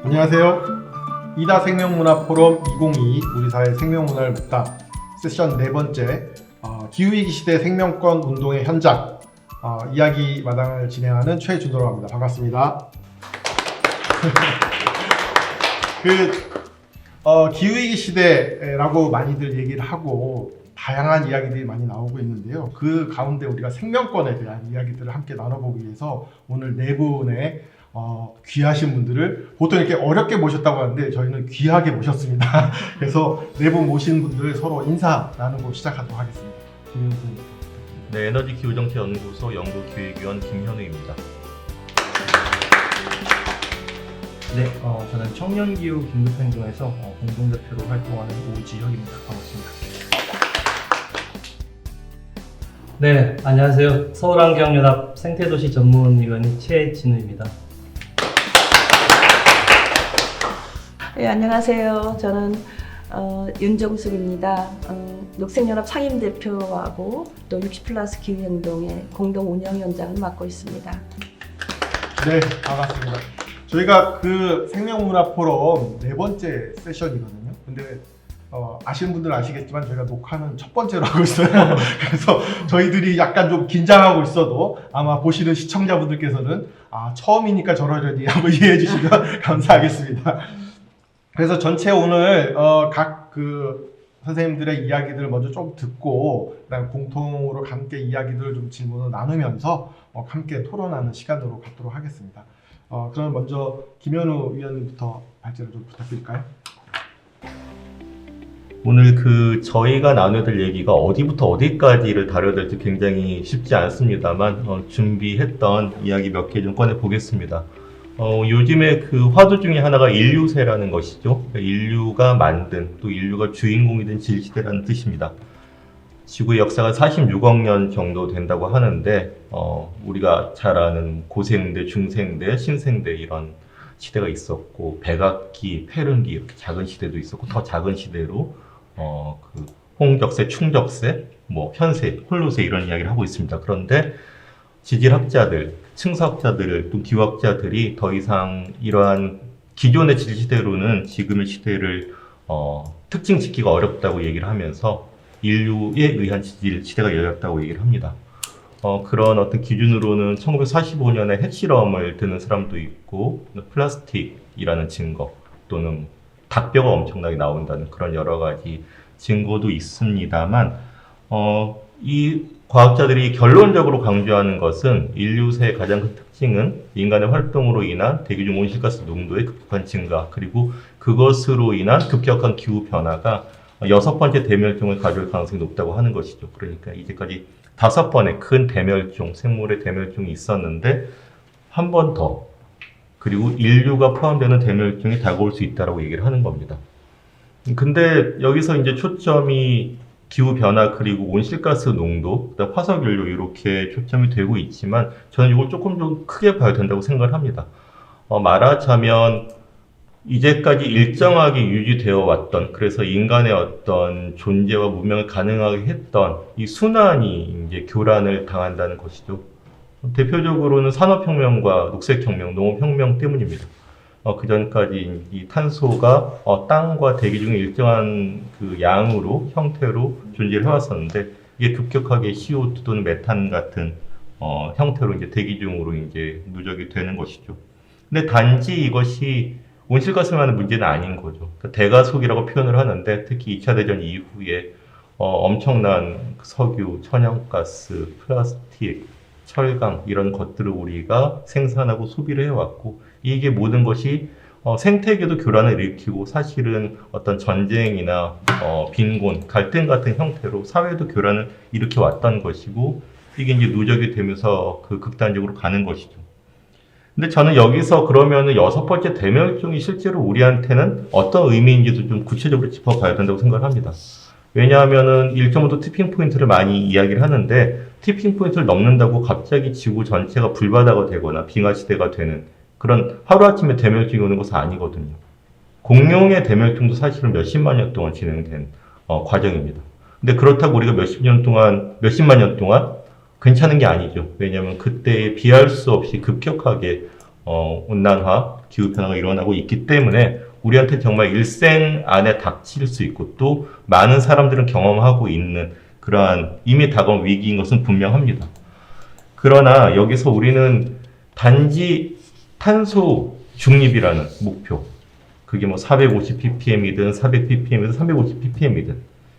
안녕하세요. 이다 생명문화 포럼 2022 우리 사회 생명문화를 묻다 세션 네 번째 기후위기 시대 생명권 운동의 현장 이야기 마당을 진행하는 최준호라고 합니다. 반갑습니다. 기후위기 시대라고 많이들 얘기를 하고 다양한 이야기들이 많이 나오고 있는데요. 그 가운데 우리가 생명권에 대한 이야기들을 함께 나눠보기 위해서 오늘 네 분의 귀하신 분들을 보통 이렇게 어렵게 모셨다고 하는데 저희는 귀하게 모셨습니다. 그래서 네 분 모신 분들 서로 인사 나누고 시작하도록 하겠습니다. 김현수. 네, 에너지기후정책연구소 연구기획위원 김현우입니다. 네, 저는 청년기후 긴급행동에서 공동대표로 활동하는 오지혁입니다. 반갑습니다. 네, 안녕하세요. 서울환경연합 생태도시 전문위원인 최진우입니다. 네, 안녕하세요. 저는 윤정숙입니다. 녹색연합 상임대표하고 또 60플러스 기후행동의 공동 운영위원장을 맡고 있습니다. 네, 반갑습니다. 저희가 그 생명문화 포럼 네 번째 세션이거든요. 근데 아시는 분들은 아시겠지만 저희가 녹화는 첫 번째로 하고 있어요. 그래서 저희들이 약간 좀 긴장하고 있어도 아마 보시는 시청자분들께서는 처음이니까 저러려니 한번 이해해 주시면 감사하겠습니다. 그래서 전체 오늘 각 선생님들의 이야기들을 먼저 좀 듣고 그다음 공통으로 함께 이야기들을 좀 질문을 나누면서 함께 토론하는 시간으로 갖도록 하겠습니다. 그럼 먼저 김현우 위원님부터 발제를 좀 부탁드릴까요? 오늘 저희가 나눠야 될 얘기가 어디부터 어디까지를 다뤄야 될지 굉장히 쉽지 않습니다만 준비했던 이야기 몇 개 좀 꺼내 보겠습니다. 요즘에 그 화두 중에 하나가 인류세라는 것이죠. 그러니까 인류가 만든 또 인류가 주인공이 된 질시대라는 뜻입니다. 지구의 역사가 46억 년 정도 된다고 하는데 우리가 잘 아는 고생대, 중생대, 신생대 이런 시대가 있었고 백악기, 페른기 이렇게 작은 시대도 있었고 더 작은 시대로 홍적세, 충적세, 현세, 홀로세 이런 이야기를 하고 있습니다. 그런데 지질학자들, 층사학자들, 또 기후학자들이 더 이상 이러한 기존의 질시대로는 지금의 시대를 특징 짓기가 어렵다고 얘기를 하면서 인류에 의한 지질 시대가 열렸다고 얘기를 합니다. 그런 어떤 기준으로는 1945년에 핵실험을 드는 사람도 있고 플라스틱이라는 증거 또는 닭뼈가 엄청나게 나온다는 그런 여러 가지 증거도 있습니다만 이 과학자들이 결론적으로 강조하는 것은 인류세의 가장 큰 특징은 인간의 활동으로 인한 대기중 온실가스 농도의 급격한 증가 그리고 그것으로 인한 급격한 기후 변화가 6번째 대멸종을 가져올 가능성이 높다고 하는 것이죠. 그러니까 이제까지 5번의 큰 대멸종, 생물의 대멸종이 있었는데 한 번 더 그리고 인류가 포함되는 대멸종이 다가올 수 있다고 얘기를 하는 겁니다. 근데 여기서 이제 초점이 기후변화 그리고 온실가스 농도, 그다음 화석연료 이렇게 초점이 되고 있지만 저는 이걸 조금 좀 크게 봐야 된다고 생각을 합니다. 말하자면 이제까지 일정하게 유지되어 왔던 그래서 인간의 어떤 존재와 문명을 가능하게 했던 이 순환이 이제 교란을 당한다는 것이죠. 대표적으로는 산업혁명과 녹색혁명, 농업혁명 때문입니다. 그 전까지 이 탄소가 땅과 대기 중에 일정한 그 양으로 형태로 존재를 해왔었는데 이게 급격하게 CO2 또는 메탄 같은 형태로 이제 대기 중으로 이제 누적이 되는 것이죠. 근데 단지 이것이 온실가스만의 문제는 아닌 거죠. 그러니까 대가속이라고 표현을 하는데 특히 2차 대전 이후에 엄청난 석유, 천연가스, 플라스틱, 철강 이런 것들을 우리가 생산하고 소비를 해왔고 이게 모든 것이 생태계도 교란을 일으키고 사실은 어떤 전쟁이나 빈곤, 갈등 같은 형태로 사회도 교란을 일으켜 왔던 것이고 이게 이제 누적이 되면서 극단적으로 가는 것이죠. 근데 저는 여기서 그러면은 6번째 대멸종이 실제로 우리한테는 어떤 의미인지도 좀 구체적으로 짚어봐야 된다고 생각을 합니다. 왜냐하면은 1.5도 티핑 포인트를 많이 이야기를 하는데 티핑 포인트를 넘는다고 갑자기 지구 전체가 불바다가 되거나 빙하 시대가 되는 그런 하루아침에 대멸종이 오는 것은 아니거든요. 공룡의 대멸종도 사실은 몇십만 년 동안 진행된 과정입니다. 근데 그렇다고 우리가 몇십만 년 동안 괜찮은 게 아니죠. 왜냐하면 그때에 비할 수 없이 급격하게 온난화, 기후변화가 일어나고 있기 때문에 우리한테 정말 일생 안에 닥칠 수 있고 또 많은 사람들은 경험하고 있는 그러한 이미 다가온 위기인 것은 분명합니다. 그러나 여기서 우리는 단지 탄소 중립이라는 목표, 그게 뭐 450ppm이든 400ppm이든 350ppm이든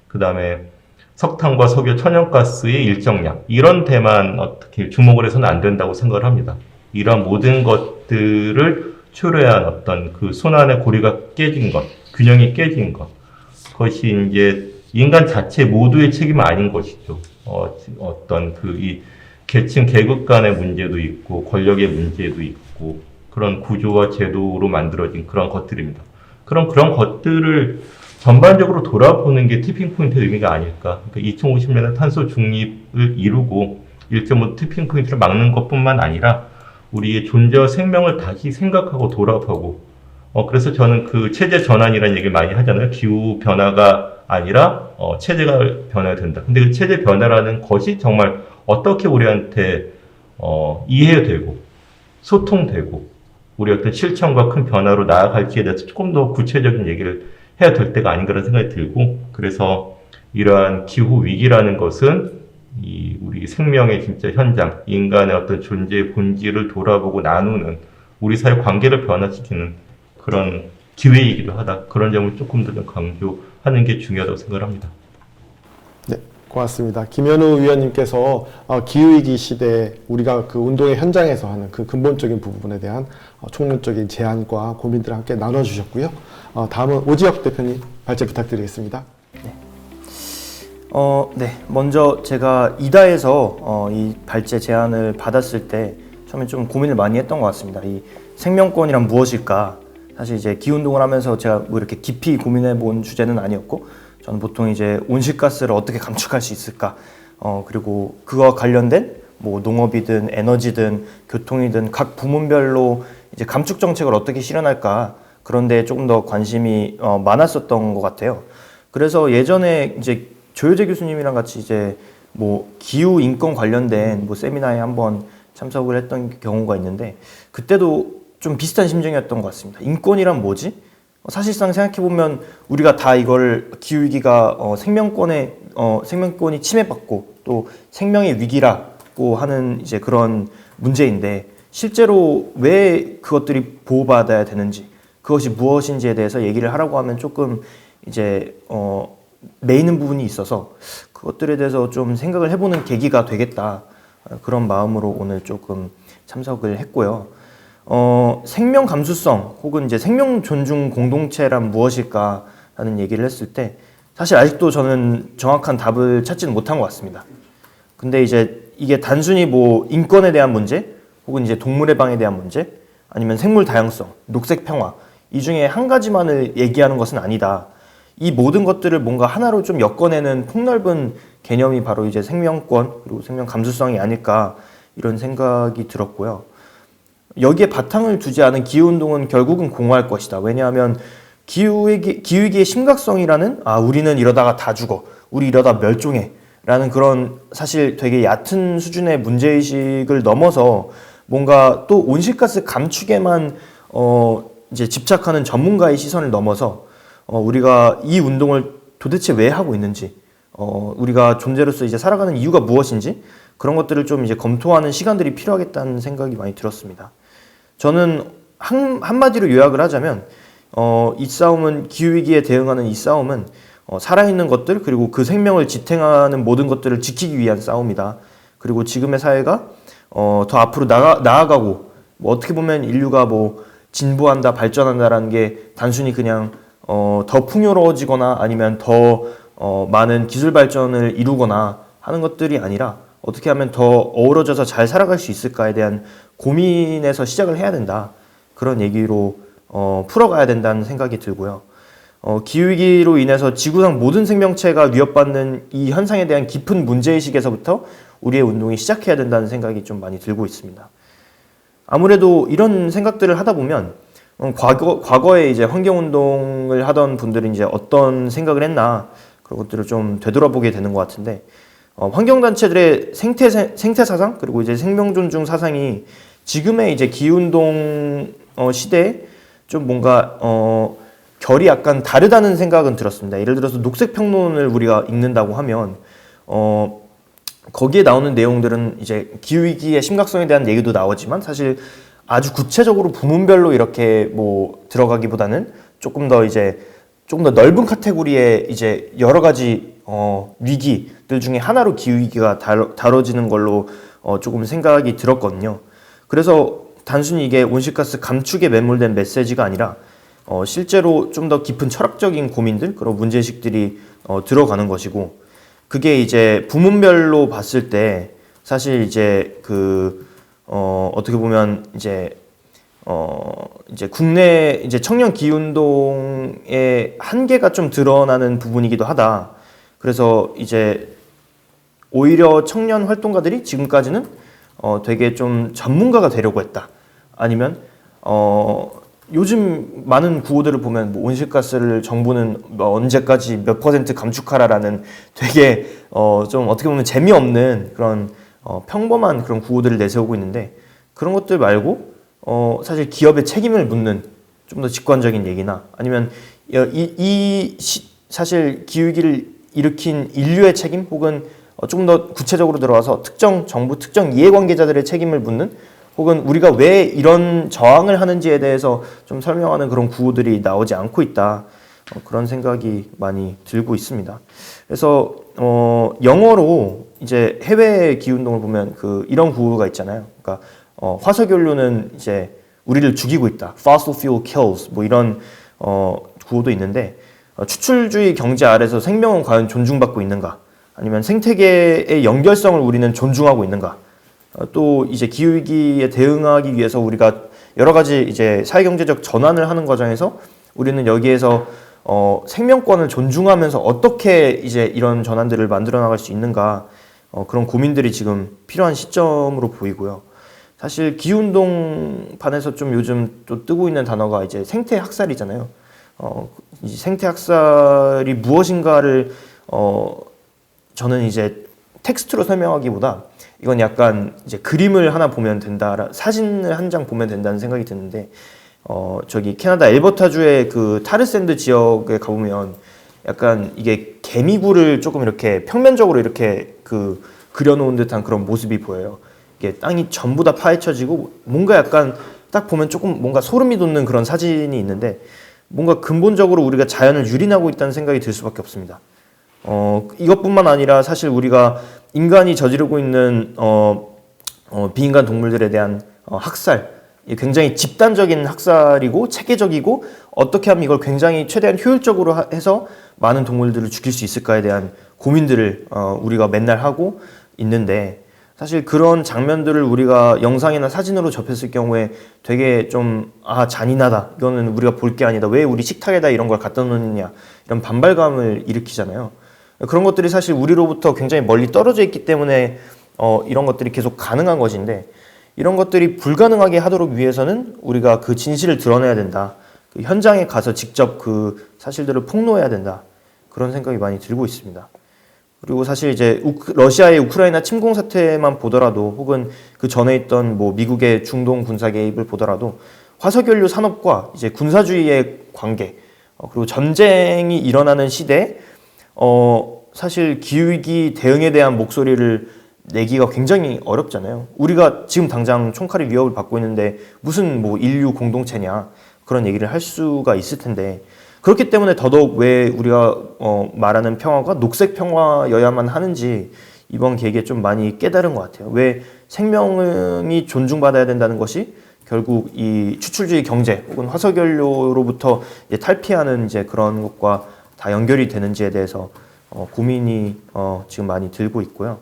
그 다음에 석탄과 석유, 천연가스의 일정량 이런 데만 어떻게 주목을 해서는 안 된다고 생각을 합니다. 이러한 모든 것들을 초래한 어떤 그 손안의 고리가 깨진 것, 균형이 깨진 것, 그것이 이제 인간 자체 모두의 책임은 아닌 것이죠. 어떤 그 이 계층 계급 간의 문제도 있고 권력의 문제도 있고 그런 구조와 제도로 만들어진 그런 것들입니다. 그런 것들을 전반적으로 돌아보는 게 티핑포인트의 의미가 아닐까. 그러니까 2050년에 탄소 중립을 이루고 1.5 티핑포인트를 막는 것뿐만 아니라 우리의 존재와 생명을 다시 생각하고 돌아보고 그래서 저는 그 체제 전환이라는 얘기를 많이 하잖아요. 기후 변화가 아니라 체제가 변해야 된다. 근데 그 체제 변화라는 것이 정말 어떻게 우리한테 이해되고 소통되고 우리 어떤 실천과 큰 변화로 나아갈지에 대해서 조금 더 구체적인 얘기를 해야 될 때가 아닌가라는 생각이 들고, 그래서 이러한 기후 위기라는 것은 우리 생명의 진짜 현장, 인간의 어떤 존재의 본질을 돌아보고 나누는 우리 사회 관계를 변화시키는 그런 기회이기도 하다. 그런 점을 조금 더 강조하는 게 중요하다고 생각을 합니다. 네, 고맙습니다. 김현우 위원님께서 기후위기 시대에 우리가 그 운동의 현장에서 하는 그 근본적인 부분에 대한 총론적인 제안과 고민들을 함께 나눠주셨고요. 다음은 오지혁 대표님 발제 부탁드리겠습니다. 네. 먼저 제가 이다에서 이 발제 제안을 받았을 때 처음에 좀 고민을 많이 했던 것 같습니다. 이 생명권이란 무엇일까? 사실 이제 기운동을 하면서 제가 뭐 이렇게 깊이 고민해 본 주제는 아니었고, 저는 보통 이제 온실가스를 어떻게 감축할 수 있을까? 그리고 그와 관련된 뭐 농업이든 에너지든 교통이든 각 부문별로 이제 감축 정책을 어떻게 실현할까? 그런데 조금 더 관심이 많았었던 것 같아요. 그래서 예전에 이제 조효재 교수님이랑 같이 이제 뭐 기후 인권 관련된 뭐 세미나에 한번 참석을 했던 경우가 있는데, 그때도 좀 비슷한 심정이었던 것 같습니다. 인권이란 뭐지? 사실상 생각해보면 우리가 다 이걸 기후위기가 생명권이 침해받고 또 생명의 위기라고 하는 이제 그런 문제인데, 실제로 왜 그것들이 보호받아야 되는지, 그것이 무엇인지에 대해서 얘기를 하라고 하면 조금 이제 매이는 부분이 있어서 그것들에 대해서 좀 생각을 해보는 계기가 되겠다, 그런 마음으로 오늘 조금 참석을 했고요. 생명 감수성 혹은 이제 생명 존중 공동체란 무엇일까라는 얘기를 했을 때 사실 아직도 저는 정확한 답을 찾지는 못한 것 같습니다. 근데 이제 이게 단순히 뭐 인권에 대한 문제 혹은 이제 동물의 방에 대한 문제 아니면 생물 다양성, 녹색 평화, 이 중에 한 가지만을 얘기하는 것은 아니다. 이 모든 것들을 뭔가 하나로 좀 엮어내는 폭넓은 개념이 바로 이제 생명권 그리고 생명 감수성이 아닐까, 이런 생각이 들었고요. 여기에 바탕을 두지 않은 기후운동은 결국은 공허할 것이다. 왜냐하면 기후위기의 심각성이라는 우리는 이러다가 다 죽어, 우리 이러다 멸종해 라는 그런 사실 되게 얕은 수준의 문제의식을 넘어서 뭔가 또 온실가스 감축에만 이제 집착하는 전문가의 시선을 넘어서 우리가 이 운동을 도대체 왜 하고 있는지, 우리가 존재로서 이제 살아가는 이유가 무엇인지, 그런 것들을 좀 이제 검토하는 시간들이 필요하겠다는 생각이 많이 들었습니다. 저는 한마디로 요약을 하자면, 이 싸움은, 기후위기에 대응하는 이 싸움은 살아있는 것들 그리고 그 생명을 지탱하는 모든 것들을 지키기 위한 싸움이다. 그리고 지금의 사회가 더 앞으로 나아가고, 뭐 어떻게 보면 인류가 뭐 진보한다, 발전한다라는 게 단순히 그냥 더 풍요로워지거나 아니면 더 많은 기술 발전을 이루거나 하는 것들이 아니라 어떻게 하면 더 어우러져서 잘 살아갈 수 있을까에 대한 고민에서 시작을 해야 된다. 그런 얘기로 풀어가야 된다는 생각이 들고요. 기후위기로 인해서 지구상 모든 생명체가 위협받는 이 현상에 대한 깊은 문제의식에서부터 우리의 운동이 시작해야 된다는 생각이 좀 많이 들고 있습니다. 아무래도 이런 생각들을 하다 보면 과거에 이제 환경운동을 하던 분들은 이제 어떤 생각을 했나 그런 것들을 좀 되돌아보게 되는 것 같은데 환경단체들의 생태 사상 그리고 이제 생명 존중 사상이 지금의 이제 기후운동 시대에 좀 뭔가 결이 약간 다르다는 생각은 들었습니다. 예를 들어서 녹색평론을 우리가 읽는다고 하면 거기에 나오는 내용들은 이제 기후위기의 심각성에 대한 얘기도 나오지만 사실 아주 구체적으로 부문별로 이렇게 뭐 들어가기보다는 조금 더 넓은 카테고리의 이제 여러 가지 위기들 중에 하나로 기후위기가 다뤄지는 걸로 조금 생각이 들었거든요. 그래서 단순히 이게 온실가스 감축에 매몰된 메시지가 아니라 실제로 좀 더 깊은 철학적인 고민들 그런 문제의식들이 들어가는 것이고 그게 이제 부문별로 봤을 때 사실 이제 어떻게 보면 이제 국내 이제 청년 기운동의 한계가 좀 드러나는 부분이기도 하다. 그래서 이제 오히려 청년 활동가들이 지금까지는 되게 좀 전문가가 되려고 했다. 아니면 요즘 많은 구호들을 보면 뭐 온실가스를 정부는 언제까지 몇 % 감축하라라는 되게 좀 어떻게 보면 재미없는 그런 평범한 그런 구호들을 내세우고 있는데 그런 것들 말고 사실 기업의 책임을 묻는 좀 더 직관적인 얘기나 아니면 사실 기후위기를 일으킨 인류의 책임 혹은 조금 더 구체적으로 들어와서 특정 정부, 특정 이해관계자들의 책임을 묻는 혹은 우리가 왜 이런 저항을 하는지에 대해서 좀 설명하는 그런 구호들이 나오지 않고 있다. 그런 생각이 많이 들고 있습니다. 그래서 영어로 이제 해외 기후운동을 보면 이런 구호가 있잖아요. 그러니까 화석연료는 이제 우리를 죽이고 있다. Fossil fuel kills. 뭐 이런 구호도 있는데 추출주의 경제 아래서 생명은 과연 존중받고 있는가? 아니면 생태계의 연결성을 우리는 존중하고 있는가? 또 이제 기후위기에 대응하기 위해서 우리가 여러 가지 이제 사회경제적 전환을 하는 과정에서 우리는 여기에서 생명권을 존중하면서 어떻게 이제 이런 전환들을 만들어 나갈 수 있는가 그런 고민들이 지금 필요한 시점으로 보이고요. 사실 기후운동판에서 좀 요즘 또 뜨고 있는 단어가 이제 생태학살이잖아요. 이 생태학살이 무엇인가를 저는 이제 텍스트로 설명하기보다 이건 약간 이제 그림을 하나 보면 된다, 사진을 한 장 보면 된다는 생각이 드는데 저기 캐나다 엘버타주의 타르샌드 지역에 가보면 약간 이게 개미굴을 조금 이렇게 평면적으로 이렇게 그려놓은 듯한 그런 모습이 보여요. 이게 땅이 전부 다 파헤쳐지고 뭔가 약간 딱 보면 조금 뭔가 소름이 돋는 그런 사진이 있는데 뭔가 근본적으로 우리가 자연을 유린하고 있다는 생각이 들 수밖에 없습니다. 이것뿐만 아니라 사실 우리가 인간이 저지르고 있는 비인간 동물들에 대한 학살, 굉장히 집단적인 학살이고 체계적이고 어떻게 하면 이걸 굉장히 최대한 효율적으로 해서 많은 동물들을 죽일 수 있을까에 대한 고민들을 우리가 맨날 하고 있는데 사실 그런 장면들을 우리가 영상이나 사진으로 접했을 경우에 되게 좀 잔인하다, 이거는 우리가 볼 게 아니다, 왜 우리 식탁에다 이런 걸 갖다 놓느냐 이런 반발감을 일으키잖아요. 그런 것들이 사실 우리로부터 굉장히 멀리 떨어져 있기 때문에 이런 것들이 계속 가능한 것인데 이런 것들이 불가능하게 하도록 위해서는 우리가 그 진실을 드러내야 된다. 그 현장에 가서 직접 그 사실들을 폭로해야 된다. 그런 생각이 많이 들고 있습니다. 그리고 사실 이제 러시아의 우크라이나 침공 사태만 보더라도 혹은 그 전에 있던 뭐 미국의 중동 군사 개입을 보더라도 화석연료 산업과 이제 군사주의의 관계 그리고 전쟁이 일어나는 시대에 사실 기후위기 대응에 대한 목소리를 내기가 굉장히 어렵잖아요. 우리가 지금 당장 총칼의 위협을 받고 있는데 무슨 뭐 인류 공동체냐 그런 얘기를 할 수가 있을 텐데 그렇기 때문에 더더욱 왜 우리가 말하는 평화가 녹색 평화여야만 하는지 이번 계기에 좀 많이 깨달은 것 같아요. 왜 생명이 존중받아야 된다는 것이 결국 이 추출주의 경제 혹은 화석연료로부터 이제 탈피하는 이제 그런 것과 다 연결이 되는지에 대해서 고민이 지금 많이 들고 있고요.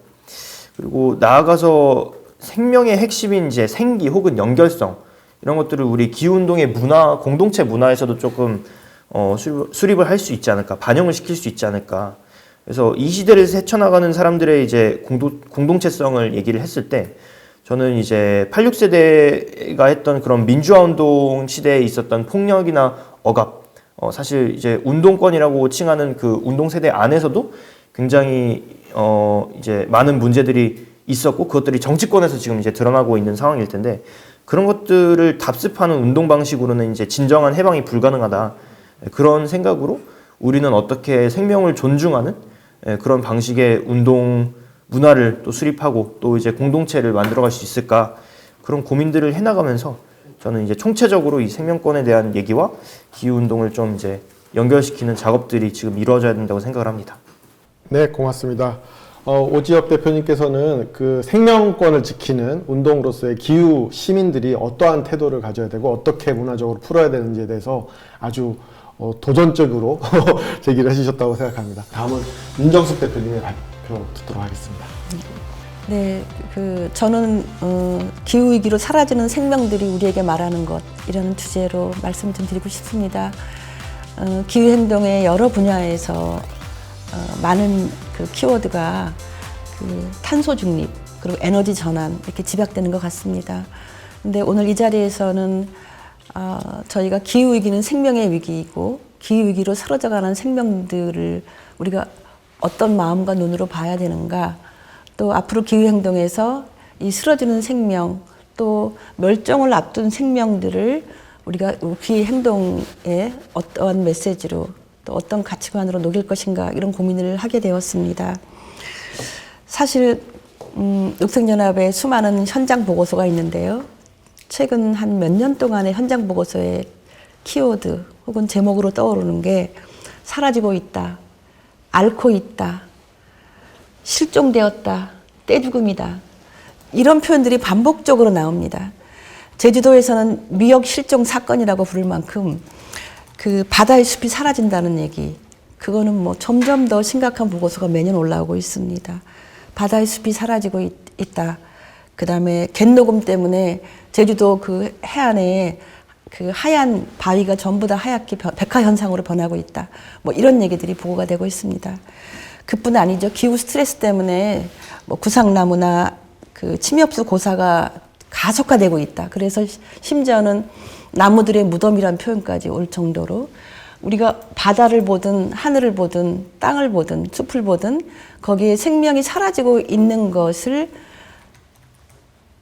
그리고 나아가서 생명의 핵심인 이제 생기 혹은 연결성 이런 것들을 우리 기후운동의 문화, 공동체 문화에서도 조금 수립을 할 수 있지 않을까, 반영을 시킬 수 있지 않을까. 그래서 이 시대를 헤쳐나가는 사람들의 이제 공동체성을 얘기를 했을 때 저는 이제 86세대가 했던 그런 민주화 운동 시대에 있었던 폭력이나 억압, 사실 이제 운동권이라고 칭하는 그 운동 세대 안에서도 굉장히 이제 많은 문제들이 있었고 그것들이 정치권에서 지금 이제 드러나고 있는 상황일 텐데 그런 것들을 답습하는 운동 방식으로는 이제 진정한 해방이 불가능하다. 그런 생각으로 우리는 어떻게 생명을 존중하는 그런 방식의 운동 문화를 또 수립하고 또 이제 공동체를 만들어갈 수 있을까 그런 고민들을 해나가면서 저는 이제 총체적으로 이 생명권에 대한 얘기와 기후 운동을 좀 이제 연결시키는 작업들이 지금 이루어져야 된다고 생각을 합니다. 네, 고맙습니다. 오지혁 대표님께서는 그 생명권을 지키는 운동으로서의 기후 시민들이 어떠한 태도를 가져야 되고 어떻게 문화적으로 풀어야 되는지에 대해서 아주 도전적으로 제기를 해주셨다고 생각합니다. 다음은 윤정숙 대표님의 발표 듣도록 하겠습니다. 네, 저는 기후 위기로 사라지는 생명들이 우리에게 말하는 것이라는 주제로 말씀을 좀 드리고 싶습니다. 기후 행동의 여러 분야에서 많은 그 키워드가 그 탄소 중립 그리고 에너지 전환 이렇게 집약되는 것 같습니다. 근데 오늘 이 자리에서는 저희가 기후 위기는 생명의 위기이고 기후 위기로 사라져가는 생명들을 우리가 어떤 마음과 눈으로 봐야 되는가, 또 앞으로 기후 행동에서 이 쓰러지는 생명 또 멸종을 앞둔 생명들을 우리가 기후 행동에 어떠한 메시지로 또 어떤 가치관으로 녹일 것인가 이런 고민을 하게 되었습니다. 사실 녹색연합에 수많은 현장 보고서가 있는데요. 최근 한 몇 년 동안의 현장 보고서의 키워드 혹은 제목으로 떠오르는 게 사라지고 있다, 앓고 있다, 실종되었다, 떼죽음이다 이런 표현들이 반복적으로 나옵니다. 제주도에서는 미역 실종 사건이라고 부를 만큼 그 바다의 숲이 사라진다는 얘기, 그거는 뭐 점점 더 심각한 보고서가 매년 올라오고 있습니다. 바다의 숲이 사라지고 있다. 그 다음에 갯녹음 때문에 제주도 그 해안에 그 하얀 바위가 전부 다 하얗게 백화 현상으로 변하고 있다. 뭐 이런 얘기들이 보고가 되고 있습니다. 그뿐 아니죠. 기후 스트레스 때문에 뭐 구상나무나 그 침엽수 고사가 가속화되고 있다. 그래서 심지어는 나무들의 무덤이란 표현까지 올 정도로 우리가 바다를 보든 하늘을 보든 땅을 보든 숲을 보든 거기에 생명이 사라지고 있는 것을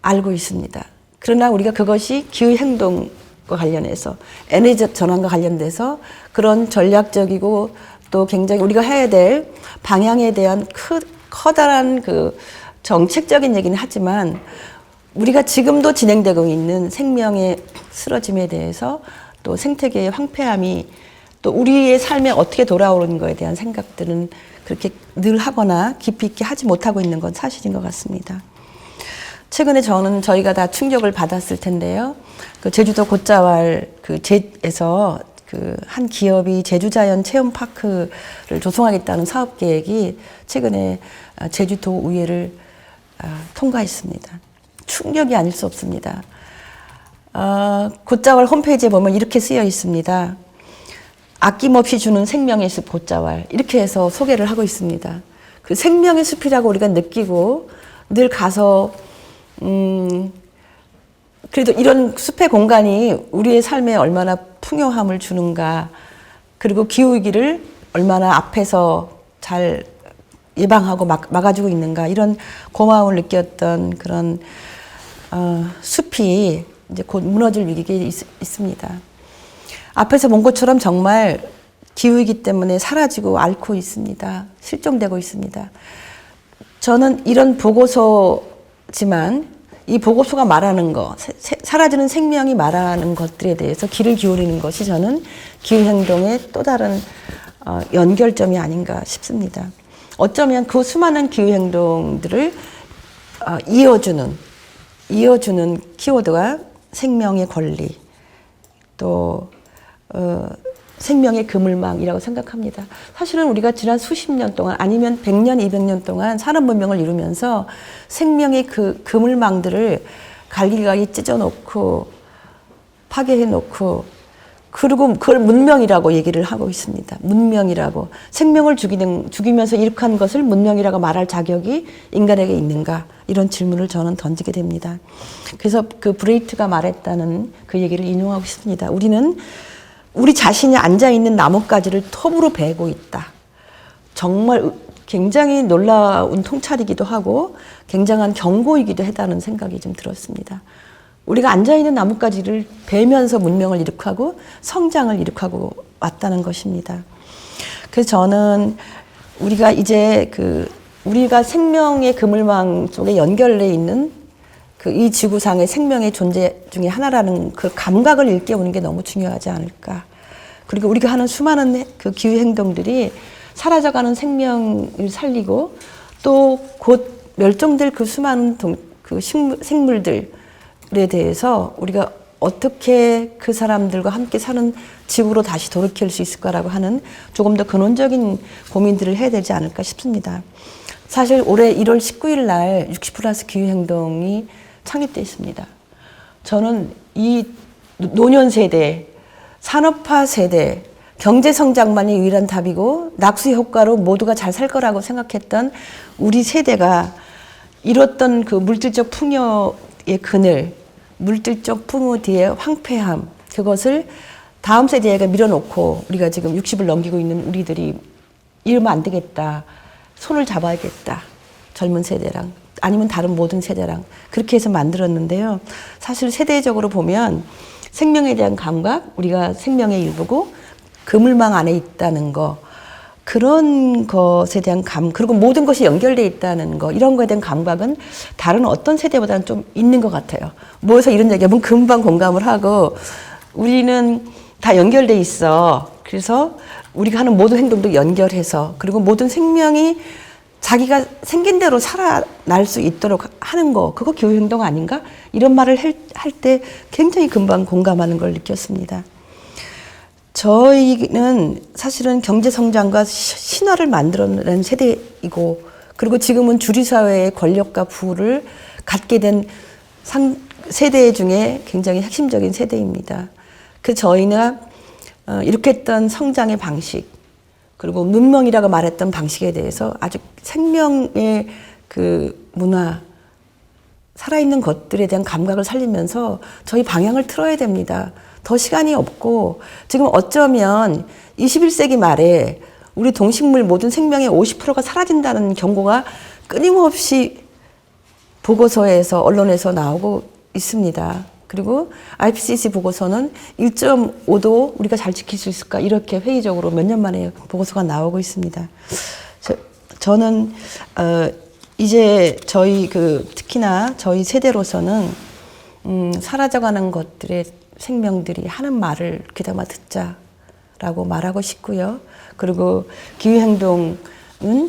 알고 있습니다. 그러나 우리가 그것이 기후행동과 관련해서 에너지 전환과 관련돼서 그런 전략적이고 또 굉장히 우리가 해야 될 방향에 대한 커다란 그 정책적인 얘기는 하지만 우리가 지금도 진행되고 있는 생명의 쓰러짐에 대해서 또 생태계의 황폐함이 또 우리의 삶에 어떻게 돌아오는 거에 대한 생각들은 그렇게 늘 하거나 깊이 있게 하지 못하고 있는 건 사실인 것 같습니다. 최근에 저희가 다 충격을 받았을 텐데요. 그 제주도 곶자왈 에서 그 한 기업이 제주자연 체험파크를 조성하겠다는 사업 계획이 최근에 제주도 의회를 통과했습니다. 충격이 아닐 수 없습니다. 곶자왈 홈페이지에 보면 이렇게 쓰여 있습니다. 아낌없이 주는 생명의 숲 곶자왈 이렇게 해서 소개를 하고 있습니다. 그 생명의 숲이라고 우리가 느끼고 늘 가서 그래도 이런 숲의 공간이 우리의 삶에 얼마나 풍요함을 주는가, 그리고 기후위기를 얼마나 앞에서 잘 예방하고 막아주고 있는가, 이런 고마움을 느꼈던 그런 숲이 이제 곧 무너질 위기에 있습니다. 앞에서 본 것처럼 정말 기후위기 때문에 사라지고 앓고 있습니다. 실종되고 있습니다. 저는 이런 보고서지만 이 보고서가 말하는 것, 사라지는 생명이 말하는 것들에 대해서 귀를 기울이는 것이 저는 기후행동의 또 다른 연결점이 아닌가 싶습니다. 어쩌면 그 수많은 기후행동들을 이어주는 키워드가 생명의 권리, 또 생명의 그물망이라고 생각합니다. 사실은 우리가 지난 수십 년 동안 아니면 100년, 200년 동안 산업 문명을 이루면서 생명의 그 그물망들을 갈기갈기 찢어놓고 파괴해놓고 그리고 그걸 문명이라고 얘기를 하고 있습니다. 문명이라고. 생명을 죽이면서 이룩한 것을 문명이라고 말할 자격이 인간에게 있는가? 이런 질문을 저는 던지게 됩니다. 그래서 그 브레이트가 말했다는 그 얘기를 인용하고 싶습니다. 우리는 우리 자신이 앉아있는 나뭇가지를 톱으로 베고 있다. 정말 굉장히 놀라운 통찰이기도 하고 굉장한 경고이기도 하다는 생각이 좀 들었습니다. 우리가 앉아있는 나뭇가지를 베면서 문명을 이룩하고 성장을 이룩하고 왔다는 것입니다. 그래서 저는 우리가 이제 우리가 생명의 그물망 속에 연결되어 있는 이 지구상의 생명의 존재 중에 하나라는 그 감각을 일깨우는 게 너무 중요하지 않을까. 그리고 우리가 하는 수많은 그 기후 행동들이 사라져가는 생명을 살리고 또 곧 멸종될 그 수많은 생물들에 대해서 우리가 어떻게 그 사람들과 함께 사는 지구로 다시 돌이킬 수 있을까라고 하는 조금 더 근원적인 고민들을 해야 되지 않을까 싶습니다. 사실 올해 1월 19일 날 60+ 기후행동이 창립되어 있습니다. 저는 이 노년 세대, 산업화 세대, 경제 성장만이 유일한 답이고 낙수 효과로 모두가 잘 살 거라고 생각했던 우리 세대가 이뤘던 그 물질적 풍요의 그늘, 물질적 풍요 뒤의 황폐함, 그것을 다음 세대가 밀어놓고 우리가 지금 60을 넘기고 있는 우리들이 이러면 안 되겠다. 손을 잡아야겠다. 젊은 세대랑 아니면 다른 모든 세대랑 그렇게 해서 만들었는데요. 사실 세대적으로 보면 생명에 대한 감각, 우리가 생명의 일부고 그물망 안에 있다는 거, 그런 것에 대한 그리고 모든 것이 연결되어 있다는 거, 이런 거에 대한 감각은 다른 어떤 세대보다는 좀 있는 것 같아요. 모여서 이런 얘기하면 금방 공감을 하고 우리는 다 연결돼 있어. 그래서 우리가 하는 모든 행동도 연결해서 그리고 모든 생명이 자기가 생긴 대로 살아날 수 있도록 하는 거, 그거 기후행동 아닌가? 이런 말을 할 때 굉장히 금방 공감하는 걸 느꼈습니다. 저희는 사실은 경제성장과 신화를 만들어낸 세대이고 그리고 지금은 주류사회의 권력과 부를 갖게 된 세대 중에 굉장히 핵심적인 세대입니다. 저희는 이렇게 했던 성장의 방식 그리고 문명이라고 말했던 방식에 대해서 아주 생명의 그 문화, 살아있는 것들에 대한 감각을 살리면서 저희 방향을 틀어야 됩니다. 더 시간이 없고 지금 어쩌면 21세기 말에 우리 동식물 모든 생명의 50%가 사라진다는 경고가 끊임없이 보고서에서 언론에서 나오고 있습니다. 그리고 IPCC 보고서는 1.5도 우리가 잘 지킬 수 있을까 이렇게 회의적으로 몇 년 만에 보고서가 나오고 있습니다. 저는 이제 저희 특히나 저희 세대로서는 사라져가는 것들의 생명들이 하는 말을 귀담아 듣자라고 말하고 싶고요. 그리고 기후행동은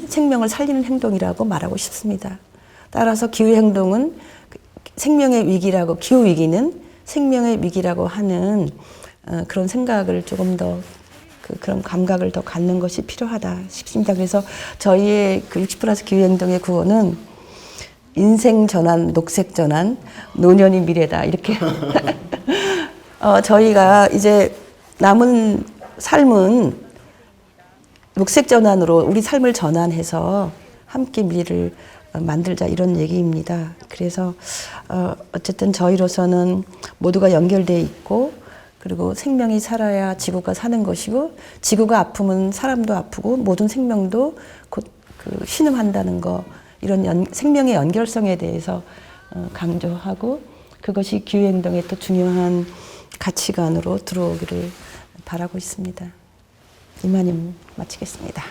생명을 살리는 행동이라고 말하고 싶습니다. 따라서 기후행동은 생명의 위기라고, 기후위기는 생명의 위기라고 하는 그런 생각을 조금 더 그런 감각을 더 갖는 것이 필요하다 싶습니다. 그래서 저희의 60+ 기후행동의 구호는 인생 전환, 녹색 전환, 노년이 미래다 이렇게 저희가 이제 남은 삶은 녹색 전환으로 우리 삶을 전환해서 함께 미래를 만들자 이런 얘기입니다. 그래서 어쨌든 저희로서는 모두가 연결되어 있고 그리고 생명이 살아야 지구가 사는 것이고 지구가 아프면 사람도 아프고 모든 생명도 곧 신음한다는 거, 이런 생명의 연결성에 대해서 강조하고 그것이 기후행동의 또 중요한 가치관으로 들어오기를 바라고 있습니다. 이만 마치겠습니다.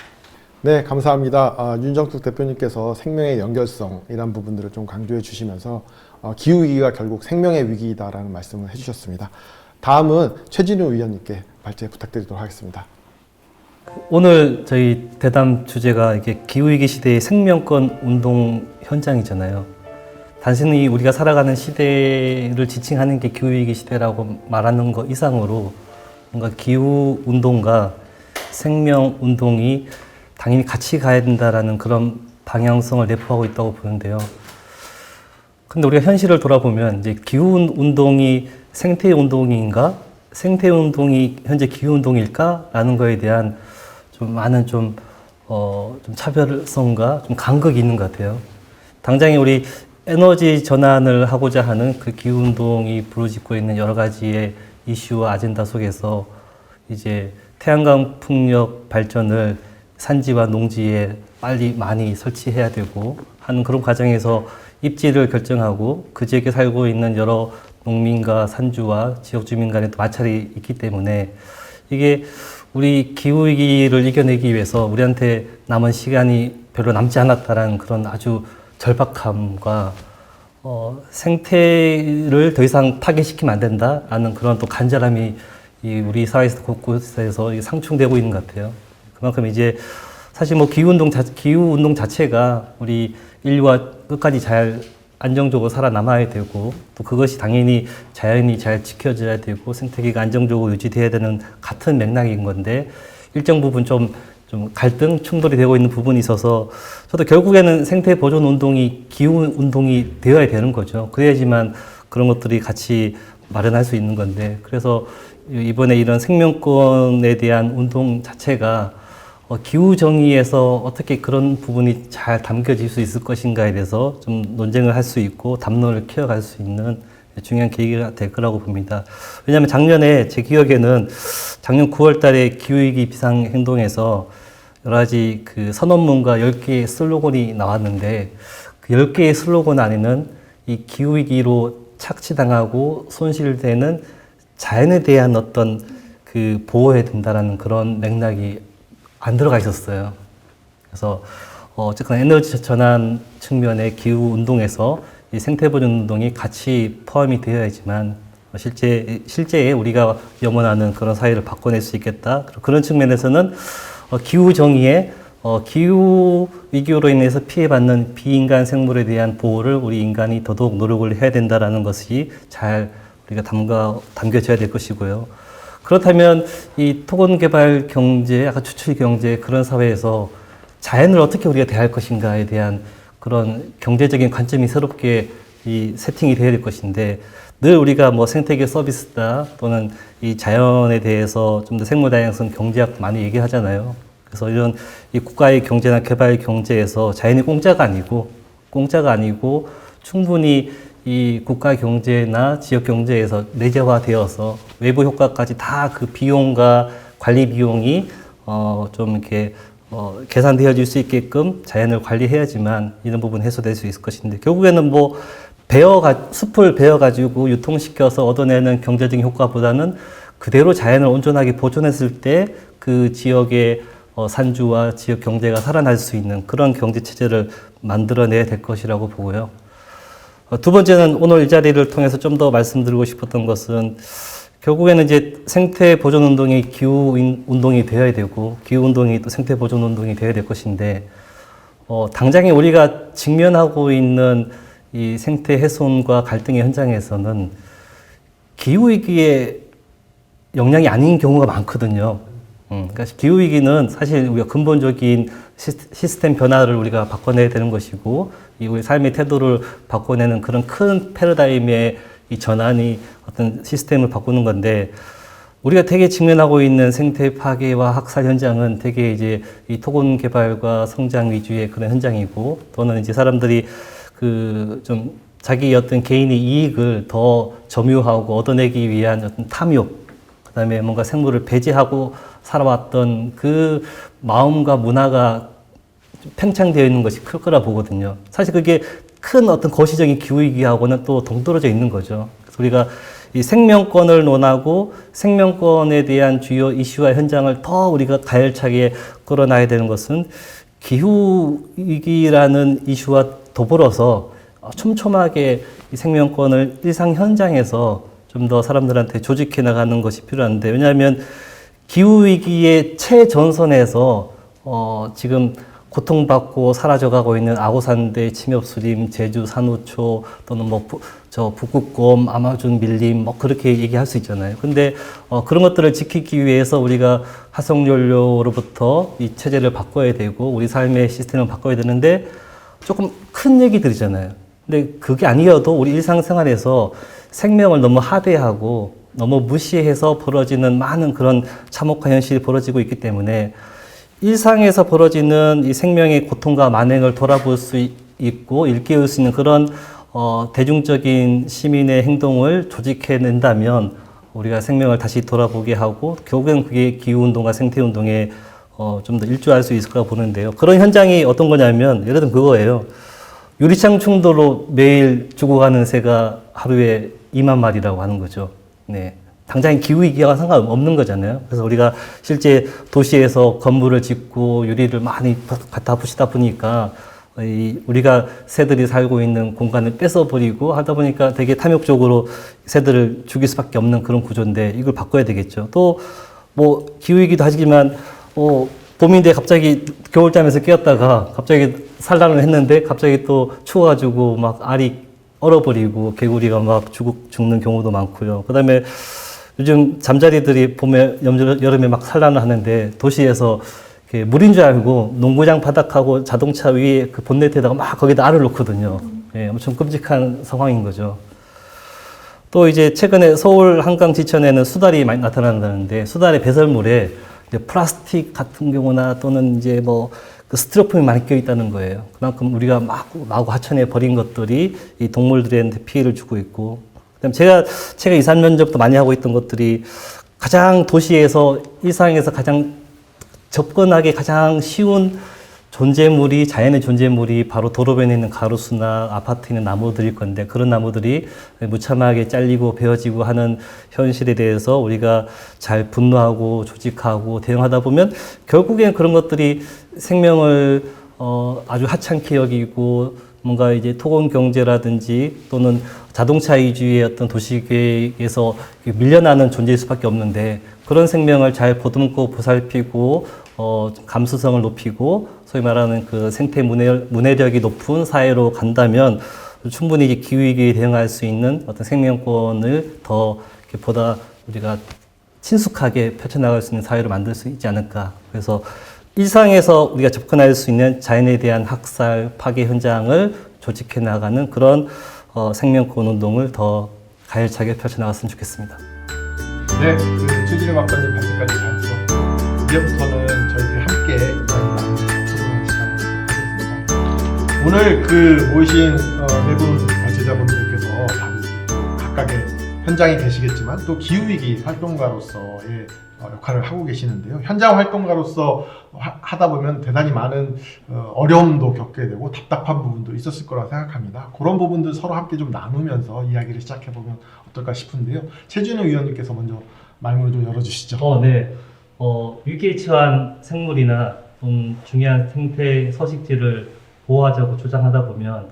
네, 감사합니다. 윤정숙 대표님께서 생명의 연결성이란 부분들을 좀 강조해 주시면서 기후위기가 결국 생명의 위기다라는 말씀을 해주셨습니다. 다음은 최진우 위원님께 발제 부탁드리도록 하겠습니다. 오늘 저희 대담 주제가 이게 기후위기 시대의 생명권 운동 현장이잖아요. 단순히 우리가 살아가는 시대를 지칭하는 게 기후위기 시대라고 말하는 것 이상으로 뭔가 기후운동과 생명운동이 당연히 같이 가야 된다라는 그런 방향성을 내포하고 있다고 보는데요. 근데 우리가 현실을 돌아보면 이제 기후운동이 생태운동인가 생태 운동이 현재 기후 운동일까라는 거에 대한 좀 많은 좀 차별성과 좀 간극이 있는 것 같아요. 당장에 우리 에너지 전환을 하고자 하는 그 기후 운동이 부르짖고 있는 여러 가지의 이슈와 아젠다 속에서 이제 태양광 풍력 발전을 산지와 농지에 빨리 많이 설치해야 되고 하는 그런 과정에서 입지를 결정하고 그 지역에 살고 있는 여러 농민과 산주와 지역 주민 간의 또 마찰이 있기 때문에 이게 우리 기후위기를 이겨내기 위해서 우리한테 남은 시간이 별로 남지 않았다라는 그런 아주 절박함과 생태를 더 이상 파괴시키면 안 된다라는 그런 또 간절함이 이 우리 사회에서 곳곳에서 상충되고 있는 것 같아요. 그만큼 이제 사실 뭐 기후 운동 자체가 우리 인류가 끝까지 잘 안정적으로 살아남아야 되고 또 그것이 당연히 자연이 잘 지켜져야 되고 생태계가 안정적으로 유지돼야 되는 같은 맥락인 건데 일정 부분 좀 갈등, 충돌이 되고 있는 부분이 있어서 저도 결국에는 생태 보존 운동이 기후 운동이 되어야 되는 거죠. 그래야지만 그런 것들이 같이 마련할 수 있는 건데 그래서 이번에 이런 생명권에 대한 운동 자체가 기후 정의에서 어떻게 그런 부분이 잘 담겨질 수 있을 것인가에 대해서 좀 논쟁을 할 수 있고 담론을 키워갈 수 있는 중요한 계기가 될 거라고 봅니다. 왜냐하면 작년에 제 기억에는 작년 9월 달에 기후위기 비상행동에서 여러 가지 그 선언문과 10개의 슬로건이 나왔는데 그 10개의 슬로건 안에는 이 기후위기로 착취당하고 손실되는 자연에 대한 어떤 그 보호해야 된다라는 그런 맥락이 안 들어가 있었어요. 그래서 어쨌든 에너지 전환 측면의 기후 운동에서 이 생태보존 운동이 같이 포함이 되어야지만 실제에 우리가 염원하는 그런 사회를 바꿔낼 수 있겠다. 그런 측면에서는 기후 정의에 기후 위기로 인해서 피해받는 비인간 생물에 대한 보호를 우리 인간이 더더욱 노력을 해야 된다라는 것이 잘 우리가 담겨져야 될 것이고요. 그렇다면 이 토건 개발 경제, 아까 추출 경제 그런 사회에서 자연을 어떻게 우리가 대할 것인가에 대한 그런 경제적인 관점이 새롭게 이 세팅이 되어야 될 것인데 늘 우리가 뭐 생태계 서비스다 또는 이 자연에 대해서 좀 더 생물 다양성 경제학 많이 얘기하잖아요. 그래서 이런 이 국가의 경제나 개발 경제에서 자연이 공짜가 아니고 충분히 이 국가 경제나 지역 경제에서 내재화되어서 외부 효과까지 다 그 비용과 관리 비용이 좀 이렇게 계산되어질 수 있게끔 자연을 관리해야지만 이런 부분 해소될 수 있을 것인데 결국에는 뭐 숲을 베어가지고 유통시켜서 얻어내는 경제적인 효과보다는 그대로 자연을 온전하게 보존했을 때 그 지역의 산주와 지역 경제가 살아날 수 있는 그런 경제 체제를 만들어내야 될 것이라고 보고요. 두 번째는 오늘 이 자리를 통해서 좀 더 말씀드리고 싶었던 것은 결국에는 이제 생태 보존 운동이 기후 운동이 되어야 되고 기후 운동이 또 생태 보존 운동이 되어야 될 것인데 당장에 우리가 직면하고 있는 이 생태 훼손과 갈등의 현장에서는 기후 위기의 영향이 아닌 경우가 많거든요. 그러니까 기후 위기는 사실 우리가 근본적인 시스템 변화를 우리가 바꿔내야 되는 것이고 이 우리 삶의 태도를 바꿔내는 그런 큰 패러다임의 이 전환이 어떤 시스템을 바꾸는 건데 우리가 되게 직면하고 있는 생태 파괴와 학살 현장은 되게 이제 이 토건 개발과 성장 위주의 그런 현장이고 또는 이제 사람들이 그 좀 자기 어떤 개인의 이익을 더 점유하고 얻어내기 위한 어떤 탐욕 그다음에 뭔가 생물을 배제하고 살아왔던 그 마음과 문화가 팽창되어 있는 것이 클 거라 보거든요. 사실 그게 큰 어떤 거시적인 기후위기하고는 또 동떨어져 있는 거죠. 그래서 우리가 이 생명권을 논하고 생명권에 대한 주요 이슈와 현장을 더 우리가 가열차게 끌어놔야 되는 것은 기후위기라는 이슈와 더불어서 촘촘하게 이 생명권을 일상 현장에서 좀 더 사람들한테 조직해 나가는 것이 필요한데 왜냐하면 기후위기의 최전선에서 지금 고통받고 사라져가고 있는 아고산대 침엽수림, 제주 산호초 또는 뭐 북극곰, 아마존 밀림 뭐 그렇게 얘기할 수 있잖아요. 근데 그런 것들을 지키기 위해서 우리가 화석연료로부터 이 체제를 바꿔야 되고 우리 삶의 시스템을 바꿔야 되는데 조금 큰 얘기들이잖아요. 근데 그게 아니어도 우리 일상생활에서 생명을 너무 하대하고 너무 무시해서 벌어지는 많은 그런 참혹한 현실이 벌어지고 있기 때문에 일상에서 벌어지는 이 생명의 고통과 만행을 돌아볼 수 있고 일깨울 수 있는 그런 대중적인 시민의 행동을 조직해낸다면 우리가 생명을 다시 돌아보게 하고 결국엔 그게 기후운동과 생태운동에 좀 더 일조할 수 있을 거라고 보는데요. 그런 현장이 어떤 거냐면 예를 들면 그거예요. 유리창 충돌로 매일 죽어가는 새가 하루에 2만 마리라고 하는 거죠. 네. 당장 기후위기와 상관없는 거잖아요. 그래서 우리가 실제 도시에서 건물을 짓고 유리를 많이 갖다 부시다 보니까 우리가 새들이 살고 있는 공간을 뺏어버리고 하다 보니까 되게 탐욕적으로 새들을 죽일 수밖에 없는 그런 구조인데 이걸 바꿔야 되겠죠. 또 뭐 기후위기도 하지만 봄인데 갑자기 겨울잠에서 깨었다가 갑자기 산란을 했는데 갑자기 또 추워가지고 막 알이 얼어버리고 개구리가 막 죽는 경우도 많고요. 그 다음에 요즘 잠자리들이 봄에 여름에 막 산란을 하는데 도시에서 물인 줄 알고 농구장 바닥하고 자동차 위에 그 본네트에다가 막 거기다 알을 놓거든요. 예, 엄청 끔찍한 상황인 거죠. 또 이제 최근에 서울 한강 지천에는 수달이 많이 나타난다는데 수달의 배설물에 이제 플라스틱 같은 경우나 또는 이제 뭐 그 스티로폼이 많이 껴 있다는 거예요. 그만큼 우리가 마구 하천에 버린 것들이 이 동물들한테 피해를 주고 있고, 그다음에 제가 이산 면접도 많이 하고 있던 것들이 가장 도시에서 일상에서 가장 접근하기 가장 쉬운 존재물이 자연의 존재물이 바로 도로변에 있는 가로수나 아파트에 있는 나무들일 건데 그런 나무들이 무참하게 잘리고 베어지고 하는 현실에 대해서 우리가 잘 분노하고 조직하고 대응하다 보면 결국엔 그런 것들이 생명을 아주 하찮게 여기고 뭔가 이제 토건 경제라든지 또는 자동차 위주의 어떤 도시계획에서 밀려나는 존재일 수밖에 없는데 그런 생명을 잘 보듬고 보살피고 감수성을 높이고 소위 말하는 그 생태 문해력이 높은 사회로 간다면 충분히 이제 기후위기에 대응할 수 있는 어떤 생명권을 더 보다 우리가 친숙하게 펼쳐나갈 수 있는 사회로 만들 수 있지 않을까. 그래서 일상에서 우리가 접근할 수 있는 자연에 대한 학살, 파괴 현장을 조직해 나가는 그런 생명권 운동을 더 가열차게 펼쳐나갔으면 좋겠습니다. 네, 그 최진희 박사님 발언까지 잘 들었고 이제부터는 저희들이 함께 토론하는 시간을 하겠습니다. 오늘 그 모이신 네 분 발제자분들께서 각각의 현장에 계시겠지만 또 기후위기 활동가로서의 역할을 하고 계시는데요. 현장 활동가로서 하다 보면 대단히 많은 어려움도 겪게 되고 답답한 부분도 있었을 거라 생각합니다. 그런 부분들 서로 함께 좀 나누면서 이야기를 시작해보면 어떨까 싶은데요. 최진우 위원님께서 먼저 말문을 좀 열어주시죠. 네. 위기에 처한 생물이나 중요한 생태 서식지를 보호하자고 주장하다 보면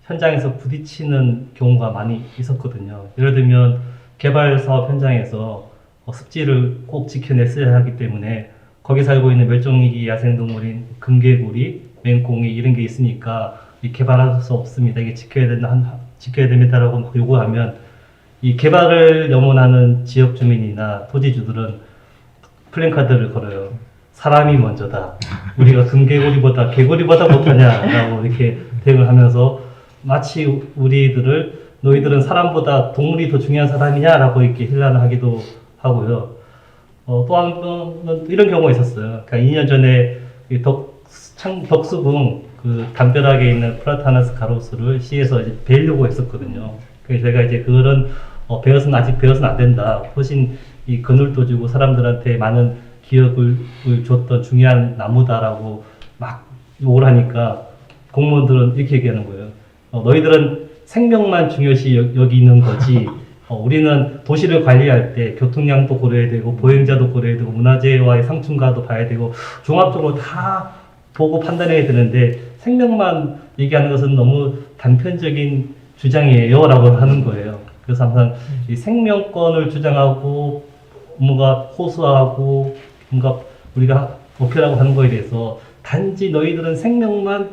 현장에서 부딪히는 경우가 많이 있었거든요. 예를 들면 개발 사업 현장에서 습지를 꼭 지켜냈어야 하기 때문에 거기 살고 있는 멸종위기 야생동물인 금개구리, 맹꽁이 이런 게 있으니까 개발할 수 없습니다. 이게 지켜야 됩니다라고 막 요구하면 이 개발을 염원하는 지역 주민이나 토지주들은 플랜카드를 걸어요. 사람이 먼저다. 우리가 금개구리보다 개구리보다 못하냐라고 이렇게 대응을 하면서 마치 우리들을 너희들은 사람보다 동물이 더 중요한 사람이냐라고 이렇게 힐난을 하기도 하고요. 또 한 번은 이런 경우가 있었어요. 그러니까 2년 전에 덕수궁 그 담벼락에 있는 플라타나스 가로수를 시에서 이제 베려고 했었거든요. 그래서 제가 이제 그런 아직 베어서는 안 된다. 훨씬 이 그늘도 주고 사람들한테 많은 기억을 줬던 중요한 나무다라고 막 욕을 하니까 공무원들은 이렇게 얘기하는 거예요. 너희들은 생명만 중요시 여기는 거지. 우리는 도시를 관리할 때 교통량도 고려해야 되고 보행자도 고려해야 되고 문화재와의 상충과도 봐야 되고 종합적으로 다 보고 판단해야 되는데 생명만 얘기하는 것은 너무 단편적인 주장이에요 라고 하는 거예요. 그래서 항상 이 생명권을 주장하고 뭔가 호소하고 뭔가 우리가 목표라고 하는 거에 대해서 단지 너희들은 생명만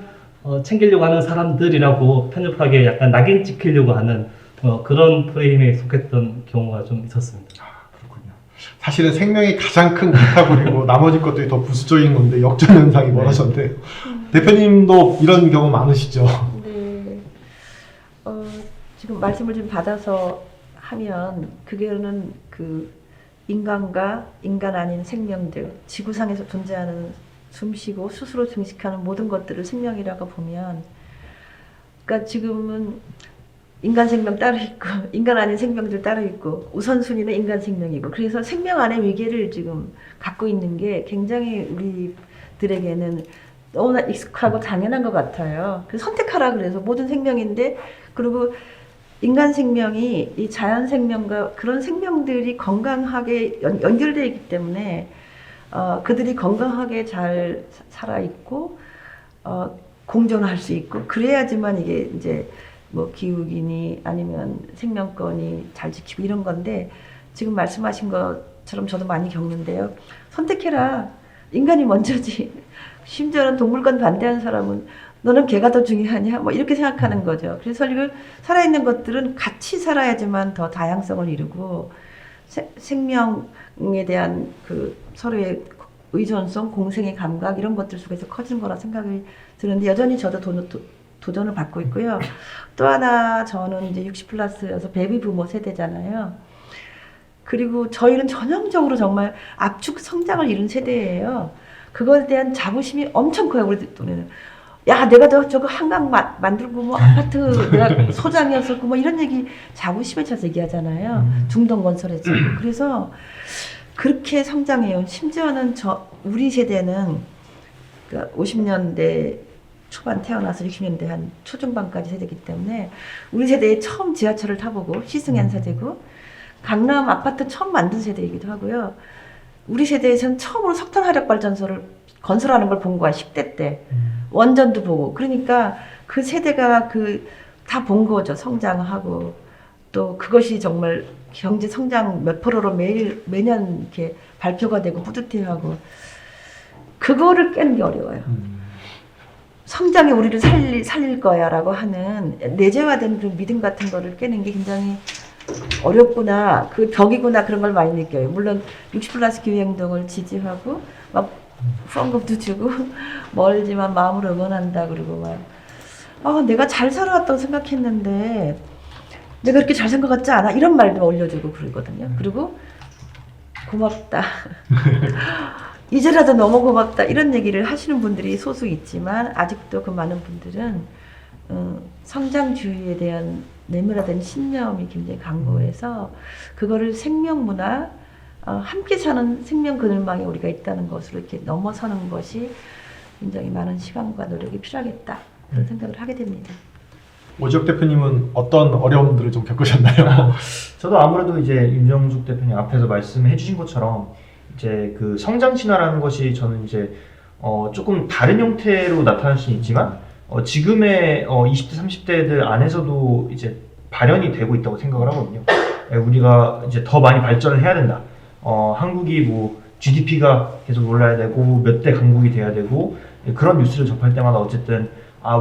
챙기려고 하는 사람들이라고 편협하게 약간 낙인 찍히려고 하는 그런 프레임에 속했던 경우가 좀 있었습니다. 그렇군요. 사실은 생명이 가장 큰 카테고리고 나머지 것들이 더 부수적인 건데 역전 현상이 벌어졌는데 대표님도 이런 경우 많으시죠? 네. 지금 말씀을 좀 받아서 하면 그게는 그 인간과 인간 아닌 생명들, 지구상에서 존재하는 숨쉬고 스스로 증식하는 모든 것들을 생명이라고 보면, 그러니까 지금은 인간 생명 따로 있고 인간 아닌 생명들 따로 있고 우선순위는 인간 생명이고, 그래서 생명 안에 위계를 지금 갖고 있는 게 굉장히 우리들에게는 너무나 익숙하고 당연한 것 같아요. 그래서 선택하라 그래서 모든 생명인데, 그리고 인간 생명이 이 자연 생명과 그런 생명들이 건강하게 연결되어 있기 때문에 그들이 건강하게 잘 살아 있고 공존할 수 있고, 그래야지만 이게 이제 뭐 기후기니 아니면 생명권이 잘 지키고 이런 건데, 지금 말씀하신 것처럼 저도 많이 겪는데요. 선택해라. 인간이 먼저지. 심지어는 동물권 반대하는 사람은 너는 개가 더 중요하냐? 뭐 이렇게 생각하는 거죠. 그래서 이걸 살아있는 것들은 같이 살아야지만 더 다양성을 이루고 생명에 대한 그 서로의 의존성, 공생의 감각 이런 것들 속에서 커지는 거라 생각이 드는데, 여전히 저도 도전을 받고 있고요. 또 하나 저는 이제 60+여서 베이비 부모 세대잖아요. 그리고 저희는 전형적으로 정말 압축 성장을 이룬 세대예요. 그거에 대한 자부심이 엄청 커요. 우리 또래는. 야, 내가 저거 한강 만들고 뭐 아파트 내가 소장이었었고 뭐 이런 얘기 자부심에 차서 얘기하잖아요. 중동 건설했고. 그래서 그렇게 성장해요. 심지어는 우리 세대는 그러니까 50년대 초반 태어나서 60년대 한 초중반까지 세대이기 때문에 우리 세대에 처음 지하철을 타보고 시승한 세대고, 강남 아파트 처음 만든 세대이기도 하고요. 우리 세대에서는 처음으로 석탄 화력 발전소를 건설하는 걸 본 거야. 10대 때. 원전도 보고. 그러니까 그 세대가 다 본 거죠. 성장하고. 또 그것이 정말 경제 성장 몇 프로로 매년 이렇게 발표가 되고 뿌듯해하고. 그거를 깨는 게 어려워요. 성장이 우리를 살릴 거야라고 하는 내재화된 그 믿음 같은 거를 깨는 게 굉장히 어렵구나, 그 벽이구나, 그런 걸 많이 느껴요. 물론 60+ 기후행동을 지지하고 막 후원금도 주고 멀지만 마음으로 응원한다 그러고 막 내가 잘 살아왔다고 생각했는데 내가 그렇게 잘 산 것 같지 않아? 이런 말도 올려주고 그러거든요. 그리고 고맙다. 이제라도 너무 고맙다. 이런 얘기를 하시는 분들이 소수 있지만, 아직도 그 많은 분들은 성장주의에 대한 내면화된 신념이 굉장히 강고해서 그거를 생명문화, 함께 사는 생명 그늘망에 우리가 있다는 것으로 이렇게 넘어서는 것이 굉장히 많은 시간과 노력이 필요하겠다, 그런 생각을 하게 됩니다. 오지혁 대표님은 어떤 어려움들을 좀 겪으셨나요? 저도 아무래도 이제 윤정숙 대표님 앞에서 말씀해 주신 것처럼 이제 그 성장 신화라는 것이 저는 이제 조금 다른 형태로 나타날 수는 있지만 지금의 20대 30대들 안에서도 이제 발현이 되고 있다고 생각을 하거든요. 우리가 이제 더 많이 발전을 해야 된다. 한국이 뭐 GDP가 계속 올라야 되고 몇 대 강국이 돼야 되고, 그런 뉴스를 접할 때마다 어쨌든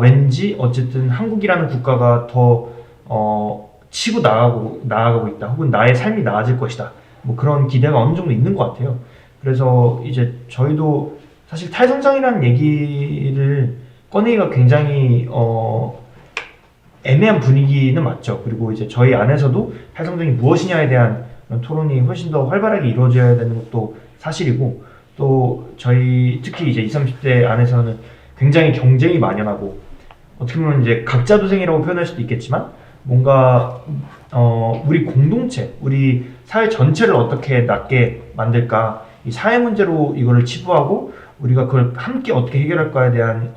왠지 어쨌든 한국이라는 국가가 더 치고 나아가고 있다. 혹은 나의 삶이 나아질 것이다. 뭐 그런 기대가 어느 정도 있는 것 같아요. 그래서 이제 저희도 사실 탈성장이라는 얘기를 꺼내기가 굉장히 애매한 분위기는 맞죠. 그리고 이제 저희 안에서도 탈성장이 무엇이냐에 대한 토론이 훨씬 더 활발하게 이루어져야 되는 것도 사실이고, 또 저희 특히 이제 20, 30대 안에서는 굉장히 경쟁이 만연하고, 어떻게 보면 이제 각자 도생이라고 표현할 수도 있겠지만, 뭔가 우리 공동체, 우리 사회 전체를 어떻게 낫게 만들까, 이 사회 문제로 이거를 치부하고 우리가 그걸 함께 어떻게 해결할까에 대한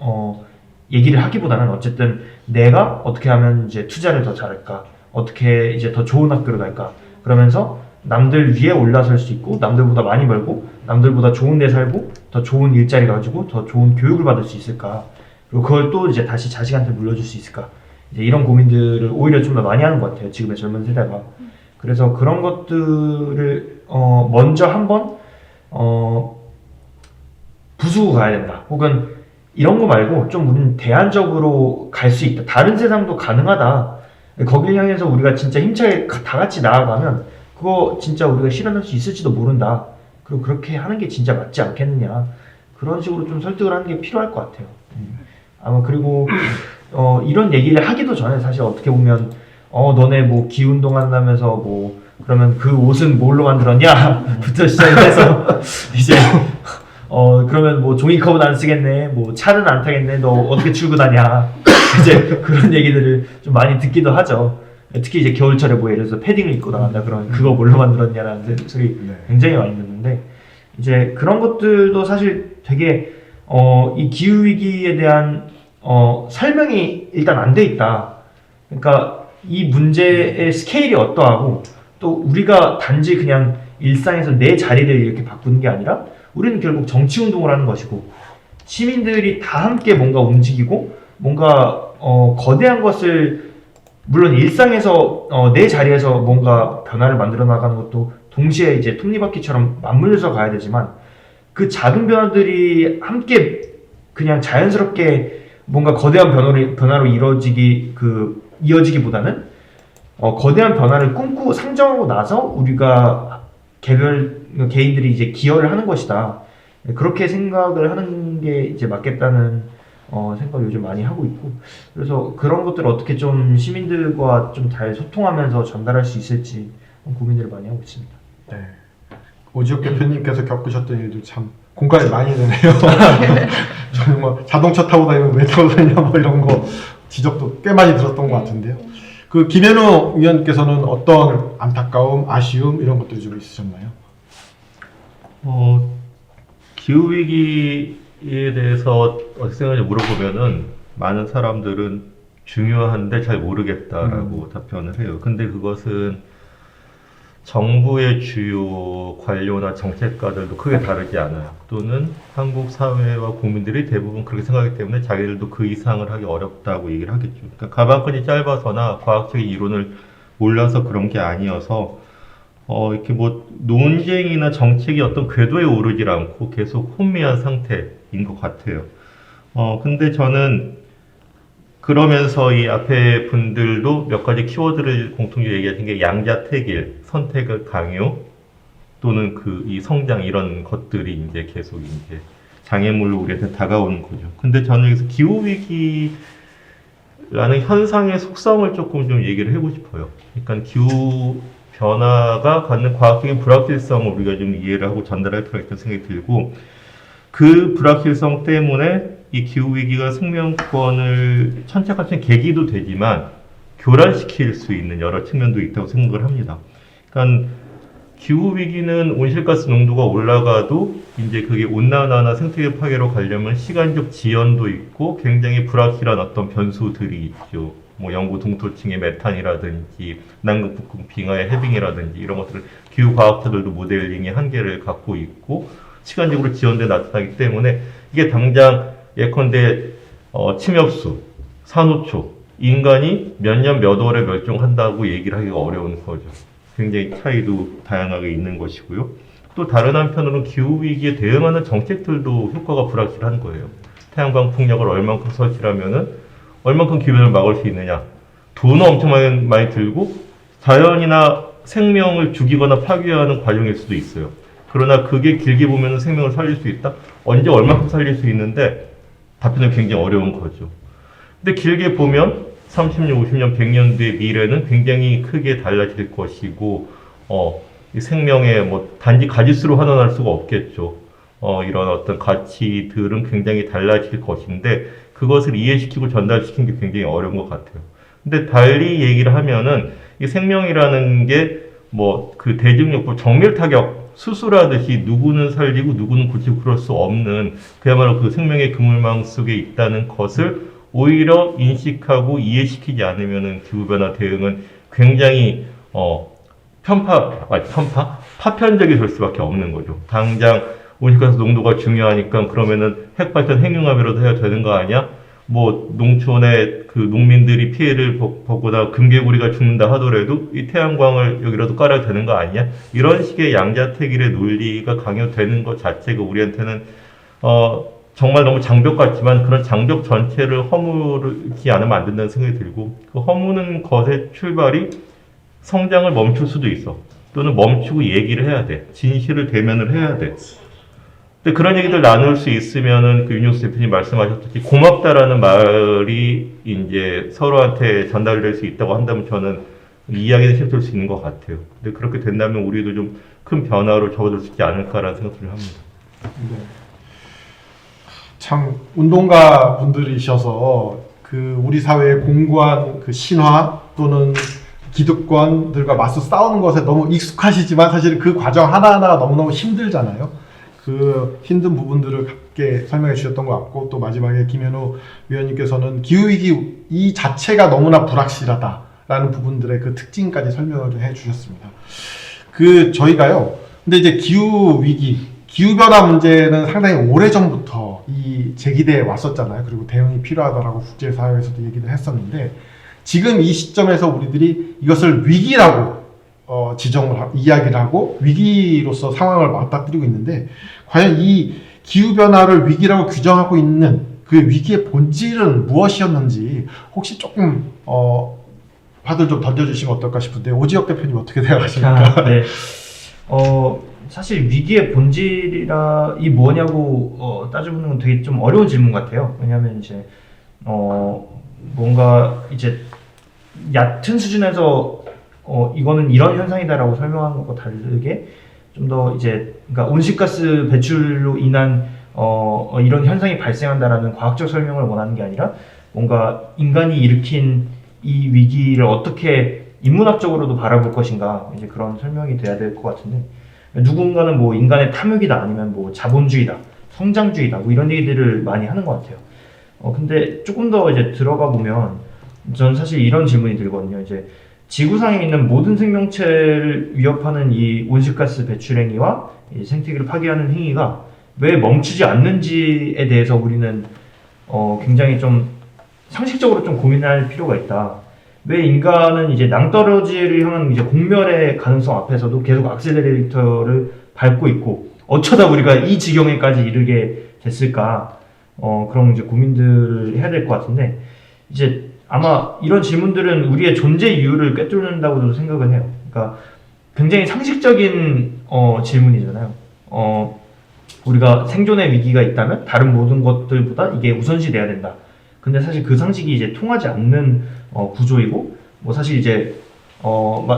얘기를 하기보다는 어쨌든 내가 어떻게 하면 이제 투자를 더 잘할까, 어떻게 이제 더 좋은 학교로 갈까, 그러면서 남들 위에 올라설 수 있고 남들보다 많이 벌고 남들보다 좋은 데 살고 더 좋은 일자리 가지고 더 좋은 교육을 받을 수 있을까, 그리고 그걸 또 이제 다시 자식한테 물려줄 수 있을까, 이제 이런 고민들을 오히려 좀 더 많이 하는 것 같아요, 지금의 젊은 세대가. 그래서 그런 것들을 먼저 한번 부수고 가야 된다. 혹은 이런 거 말고 좀 우리는 대안적으로 갈 수 있다. 다른 세상도 가능하다. 거길 향해서 우리가 진짜 힘차게 다 같이 나아가면 그거 진짜 우리가 실현할 수 있을지도 모른다. 그리고 그렇게 하는 게 진짜 맞지 않겠느냐. 그런 식으로 좀 설득을 하는 게 필요할 것 같아요. 아마 그리고 이런 얘기를 하기도 전에 사실 어떻게 보면 너네 뭐 기운동 한다면서 뭐 그러면 그 옷은 뭘로 만들었냐? 부터 시작해서 이제 그러면 뭐 종이컵은 안 쓰겠네, 뭐 차는 안 타겠네, 너 어떻게 출근하냐? 이제 그런 얘기들을 좀 많이 듣기도 하죠. 특히 이제 겨울철에 뭐 예를 들어서 패딩을 입고 나간다 그러면 그거 뭘로 만들었냐라는 소리 굉장히 많이 듣는데, 이제 그런 것들도 사실 되게 이 기후 위기에 대한 설명이 일단 안 돼 있다. 그러니까 이 문제의 스케일이 어떠하고, 또 우리가 단지 그냥 일상에서 내 자리를 이렇게 바꾸는 게 아니라 우리는 결국 정치 운동을 하는 것이고, 시민들이 다 함께 뭔가 움직이고 뭔가 거대한 것을, 물론 일상에서 내 자리에서 뭔가 변화를 만들어 나가는 것도 동시에 이제 톱니바퀴처럼 맞물려서 가야 되지만, 그 작은 변화들이 함께 그냥 자연스럽게 뭔가 거대한 변화로 이어지기보다는 거대한 변화를 꿈꾸고 상정하고 나서 우리가 개인들이 이제 기여를 하는 것이다. 그렇게 생각을 하는 게 이제 맞겠다는 생각을 요즘 많이 하고 있고, 그래서 그런 것들을 어떻게 좀 시민들과 좀 잘 소통하면서 전달할 수 있을지 고민들을 많이 하고 있습니다. 네. 오지혁 대표님께서 겪으셨던 일도 참 공감이 많이 되네요. 저는 뭐 자동차 타고 다니면 왜 타고 다니냐 뭐 이런 거 지적도 꽤 많이 들었던 것 같은데요. 그 김현우 위원께서는 어떤 안타까움, 아쉬움 이런 것들이 좀 있으셨나요? 기후 위기에 대해서 어떻게 생각하는지 물어보면은 많은 사람들은 중요한데 잘 모르겠다라고 답변을 해요. 근데 그것은 정부의 주요 관료나 정책가들도 크게 다르지 않아요. 또는 한국 사회와 국민들이 대부분 그렇게 생각하기 때문에 자기들도 그 이상을 하기 어렵다고 얘기를 하겠죠. 그러니까 가방끈이 짧아서나 과학적인 이론을 몰라서 그런 게 아니어서 이렇게 뭐 논쟁이나 정책이 어떤 궤도에 오르질 않고 계속 혼미한 상태인 것 같아요. 근데 저는 그러면서 이 앞에 분들도 몇 가지 키워드를 공통적으로 얘기하신 게 양자택일, 선택의 강요, 또는 이 성장 이런 것들이 이제 계속 이제 장애물로 우리한테 다가오는 거죠. 근데 저는 여기서 기후 위기라는 현상의 속성을 조금 좀 얘기를 해보고 싶어요. 그러니까 기후 변화가 갖는 과학적인 불확실성을 우리가 좀 이해를 하고 전달할 필요가 있다는 생각이 들고, 그 불확실성 때문에 이 기후위기가 생명권을 천착하는 계기도 되지만 교란시킬 수 있는 여러 측면도 있다고 생각을 합니다. 그러니까 기후위기는 온실가스 농도가 올라가도 이제 그게 온난화나 생태계 파괴로 가려면 시간적 지연도 있고 굉장히 불확실한 어떤 변수들이 있죠. 뭐 영구 동토층의 메탄이라든지 남극 북극 빙하의 해빙이라든지 이런 것들을 기후과학자들도 모델링의 한계를 갖고 있고 시간적으로 지연돼 나타나기 때문에 이게 당장 예컨대 침엽수, 산호초, 인간이 몇 년 몇 월에 멸종한다고 얘기를 하기가 어려운 거죠. 굉장히 차이도 다양하게 있는 것이고요. 또 다른 한편으로는 기후위기에 대응하는 정책들도 효과가 불확실한 거예요. 태양광 풍력을 얼만큼 설치하면은 얼만큼 기변을 막을 수 있느냐. 돈은 엄청 많이 들고 자연이나 생명을 죽이거나 파괴하는 과정일 수도 있어요. 그러나 그게 길게 보면 생명을 살릴 수 있다? 언제 얼만큼 살릴 수 있는데 답변은 굉장히 어려운 거죠. 근데 길게 보면 30년, 50년, 100년 뒤의 미래는 굉장히 크게 달라질 것이고 이 생명의 뭐 단지 가짓수로 환원할 수가 없겠죠. 이런 어떤 가치들은 굉장히 달라질 것인데 그것을 이해시키고 전달시키는 게 굉장히 어려운 것 같아요. 근데 달리 얘기를 하면은 이 생명이라는 게 뭐 그 대중요법 정밀 타격 수술하듯이 누구는 살리고 누구는 고치고 그럴 수 없는 그야말로 그 생명의 그물망 속에 있다는 것을 오히려 인식하고 이해시키지 않으면은 기후변화 대응은 굉장히 파편적이 될 수밖에 없는 거죠. 당장 온실가스 농도가 중요하니까 그러면은 핵발전 핵융합이라도 해야 되는 거 아니야? 뭐 농촌에 그 농민들이 피해를 보거나 금개구리가 죽는다 하더라도 이 태양광을 여기라도 깔아야 되는 거 아니야? 이런 식의 양자택일의 논리가 강요되는 것 자체가 우리한테는 정말 너무 장벽 같지만 그런 장벽 전체를 허물지 않으면 안 된다는 생각이 들고 그 허무는 것의 출발이 성장을 멈출 수도 있어. 또는 멈추고 얘기를 해야 돼. 진실을 대면을 해야 돼. 근데 그런 얘기들 나눌 수 있으면은 그 윤용수 대표님 말씀하셨듯이 고맙다라는 말이 이제 서로한테 전달될 수 있다고 한다면 저는 이야기는 시작될 수 있는 것 같아요. 근데 그렇게 된다면 우리도 좀 큰 변화로 접어들 수 있지 않을까라는 생각을 합니다. 네. 참 운동가 분들이셔서 그 우리 사회의 공고한 그 신화 또는 기득권들과 맞서 싸우는 것에 너무 익숙하시지만 사실 그 과정 하나하나가 너무너무 힘들잖아요. 그 힘든 부분들을 함께 설명해 주셨던 것 같고, 또 마지막에 김현우 위원님께서는 기후위기 이 자체가 너무나 불확실하다라는 부분들의 그 특징까지 설명을 해 주셨습니다. 그 저희가요, 근데 이제 기후위기, 기후변화 문제는 상당히 오래전부터 이 제기대에 왔었잖아요. 그리고 대응이 필요하다라고 국제사회에서도 얘기를 했었는데, 지금 이 시점에서 우리들이 이것을 위기라고 이야기를 하고 위기로서 상황을 맞닥뜨리고 있는데, 과연 이 기후변화를 위기라고 규정하고 있는 그 위기의 본질은 무엇이었는지 혹시 조금 화두를 좀 던져주시면 어떨까 싶은데, 오지혁 대표님 어떻게 생각하십니까? 네. 사실 위기의 본질이 뭐냐고 따져보는 건 되게 좀 어려운 질문 같아요. 왜냐하면 이제 뭔가 이제 얕은 수준에서 이거는 이런 현상이다라고 설명하는 것과 다르게 좀 더 이제 그러니까 온실가스 배출로 인한 이런 현상이 발생한다라는 과학적 설명을 원하는 게 아니라 뭔가 인간이 일으킨 이 위기를 어떻게 인문학적으로도 바라볼 것인가, 이제 그런 설명이 돼야 될 것 같은데, 누군가는 뭐 인간의 탐욕이다, 아니면 뭐 자본주의다, 성장주의다, 뭐 이런 얘기들을 많이 하는 것 같아요. 근데 조금 더 이제 들어가 보면 저는 사실 이런 질문이 들거든요. 이제 지구상에 있는 모든 생명체를 위협하는 이 온실가스 배출 행위와 이 생태계를 파괴하는 행위가 왜 멈추지 않는지에 대해서 우리는 굉장히 좀 상식적으로 좀 고민할 필요가 있다. 왜 인간은 이제 낭떠러지를 향한 이제 공멸의 가능성 앞에서도 계속 악셀레레이터를 밟고 있고, 어쩌다 우리가 이 지경에까지 이르게 됐을까? 그런 이제 고민들을 해야 될 것 같은데, 이제 아마 이런 질문들은 우리의 존재 이유를 꿰뚫는다고도 생각을 해요. 그러니까 굉장히 상식적인 질문이잖아요. 우리가 생존의 위기가 있다면 다른 모든 것들보다 이게 우선시돼야 된다. 근데 사실 그 상식이 이제 통하지 않는 구조이고, 뭐 사실 이제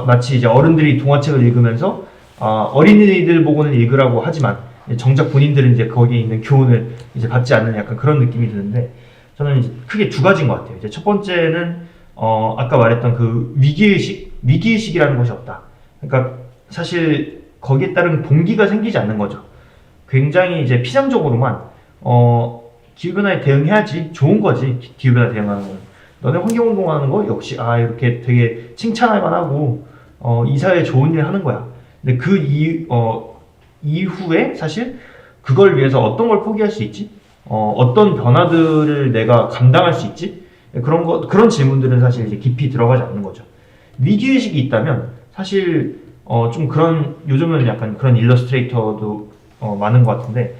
마치 이제 어른들이 동화책을 읽으면서 어린이들 보고는 읽으라고 하지만 정작 본인들은 이제 거기에 있는 교훈을 이제 받지 않는 약간 그런 느낌이 드는데, 저는 이제 크게 두 가지인 것 같아요. 이제 첫 번째는 아까 말했던 그 위기의식이라는 것이 없다. 그러니까 사실 거기에 따른 동기가 생기지 않는 거죠. 굉장히 이제 피상적으로만 기후변화에 대응해야지, 좋은 거지, 기후변화 대응하는 건. 너네 환경운동하는 거 역시 이렇게 되게 칭찬할 만하고 이 사회에 좋은 일 하는 거야. 근데 그 이후에 사실 그걸 위해서 어떤 걸 포기할 수 있지? 어떤 변화들을 내가 감당할 수 있지? 그런 질문들은 사실 이제 깊이 들어가지 않는 거죠. 위기의식이 있다면 사실 좀 그런, 요즘은 약간 그런 일러스트레이터도 많은 것 같은데,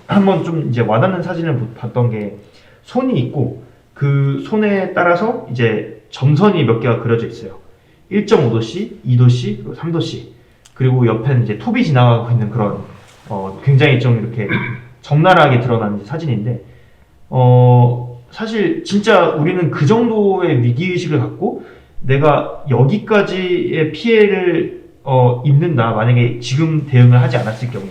한번 좀 이제 와닿는 사진을 봤던 게, 손이 있고 그 손에 따라서 이제 점선이 몇 개가 그려져 있어요. 1.5도씨, 2도씨, 그리고 3도씨. 그리고 옆에는 이제 톱이 지나가고 있는 그런 굉장히 좀 이렇게 적나라하게 드러나는 사진인데, 사실 진짜 우리는 그 정도의 위기의식을 갖고 내가 여기까지의 피해를 입는다, 만약에 지금 대응을 하지 않았을 경우,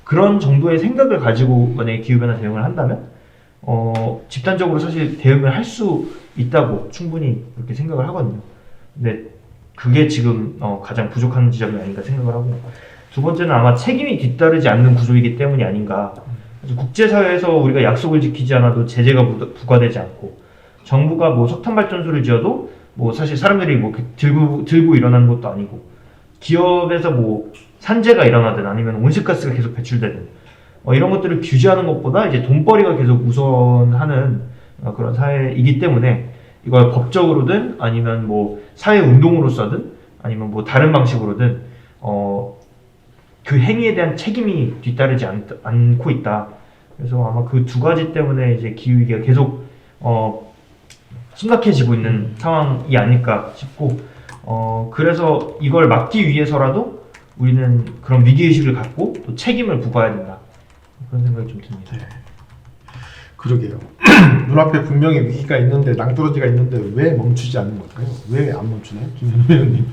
그런 정도의 생각을 가지고 만약에 기후변화 대응을 한다면 집단적으로 사실 대응을 할 수 있다고 충분히 그렇게 생각을 하거든요. 근데 그게 지금 가장 부족한 지점이 아닌가 생각을 하고, 두 번째는 아마 책임이 뒤따르지 않는 구조이기 때문이 아닌가. 그래서 국제사회에서 우리가 약속을 지키지 않아도 제재가 부과되지 않고, 정부가 뭐 석탄 발전소를 지어도 뭐 사실 사람들이 뭐 들고 일어나는 것도 아니고, 기업에서 뭐 산재가 일어나든 아니면 온실가스가 계속 배출되든 이런 것들을 규제하는 것보다 이제 돈벌이가 계속 우선하는 그런 사회이기 때문에, 이걸 법적으로든 아니면 뭐 사회 운동으로서든 아니면 뭐 다른 방식으로든 그 행위에 대한 책임이 뒤따르지 않고 있다. 그래서 아마 그 두 가지 때문에 이제 기후위기가 계속 심각해지고 있는 상황이 아닐까 싶고, 그래서 이걸 막기 위해서라도 우리는 그런 위기의식을 갖고 또 책임을 부과해야 된다. 그런 생각이 좀 듭니다. 그러게요. 눈앞에 분명히 위기가 있는데 낭떠러지가 있는데 왜 멈추지 않는 걸까요? 왜 안 멈추나요? 김현우 의원님.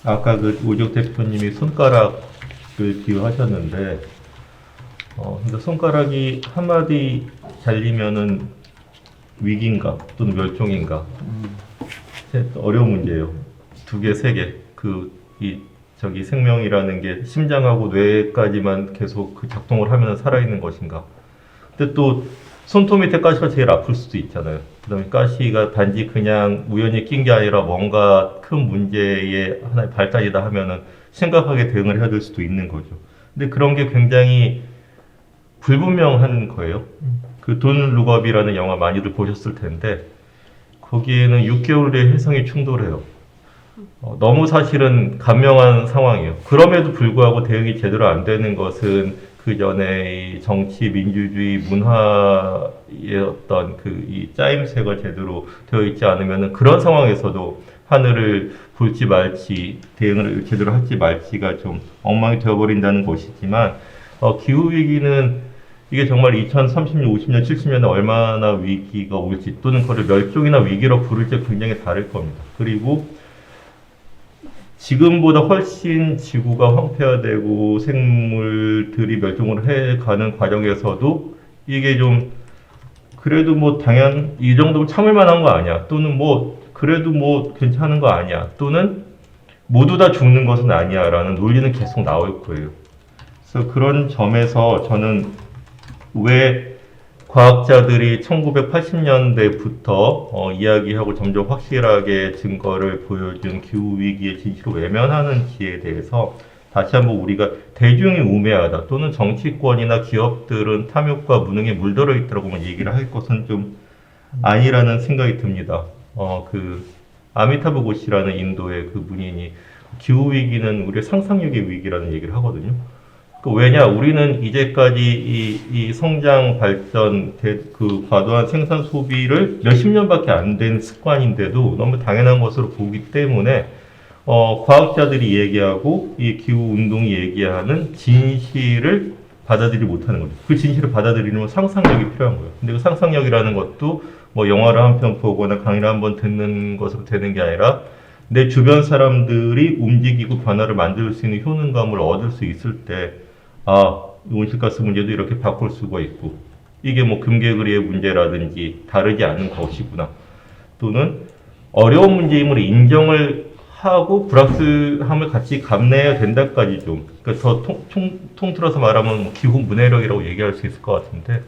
아까 그 오적 대표님이 손가락을 비유하셨는데, 근데 손가락이 한마디 잘리면은 위기인가 또는 멸종인가? 어려운 문제예요. 2개, 3개. 저기 생명이라는 게 심장하고 뇌까지만 계속 그 작동을 하면 살아있는 것인가? 근데 또 손톱 밑에 가시가 제일 아플 수도 있잖아요. 그다음에 가시가 단지 그냥 우연히 낀 게 아니라 뭔가 큰 문제의 하나의 발달이다 하면은 심각하게 대응을 해야 될 수도 있는 거죠. 근데 그런 게 굉장히 불분명한 거예요. 그 돈 룩업이라는 영화 많이들 보셨을 텐데 거기에는 6개월의 혜성이 충돌해요. 너무 사실은 감명한 상황이에요. 그럼에도 불구하고 대응이 제대로 안 되는 것은 그 전에 정치, 민주주의, 문화의 어떤 이 짜임새가 제대로 되어 있지 않으면 그런 상황에서도 하늘을 볼지 말지, 대응을 제대로 할지 말지가 좀 엉망이 되어버린다는 것이지만, 기후위기는 이게 정말 2030년, 50년, 70년에 얼마나 위기가 올지 또는 그걸 멸종이나 위기로 부를지 굉장히 다를 겁니다. 그리고 지금보다 훨씬 지구가 황폐화되고 생물들이 멸종을 해가는 과정에서도 이게 좀 그래도 뭐 당연 이 정도면 참을 만한 거 아니야, 또는 뭐 그래도 뭐 괜찮은 거 아니야, 또는 모두 다 죽는 것은 아니야 라는 논리는 계속 나올 거예요. 그래서 그런 점에서 저는 왜 과학자들이 1980년대부터 이야기하고 점점 확실하게 증거를 보여준 기후위기의 진실을 외면하는지에 대해서 다시 한번 우리가 대중이 우매하다 또는 정치권이나 기업들은 탐욕과 무능에 물들어 있다고 얘기를 할 것은 좀 아니라는 생각이 듭니다. 아미타브 고시라는 인도의 그 문인이 기후위기는 우리의 상상력의 위기라는 얘기를 하거든요. 왜냐, 우리는 이제까지 이 성장, 발전, 그 과도한 생산 소비를 몇십 년밖에 안 된 습관인데도 너무 당연한 것으로 보기 때문에, 과학자들이 얘기하고 이 기후운동이 얘기하는 진실을 받아들이지 못하는 거죠. 그 진실을 받아들이려면 상상력이 필요한 거예요. 근데 그 상상력이라는 것도 뭐 영화를 한 편 보거나 강의를 한 번 듣는 것으로 되는 게 아니라 내 주변 사람들이 움직이고 변화를 만들 수 있는 효능감을 얻을 수 있을 때, 온실가스 문제도 이렇게 바꿀 수가 있고, 이게 뭐 금계그리의 문제라든지 다르지 않은 것이구나. 또는 어려운 문제임을 인정을 하고 불확실함을 같이 감내해야 된다까지 좀, 그러니까 더 통틀어서 말하면 뭐 기후 문해력이라고 얘기할 수 있을 것 같은데,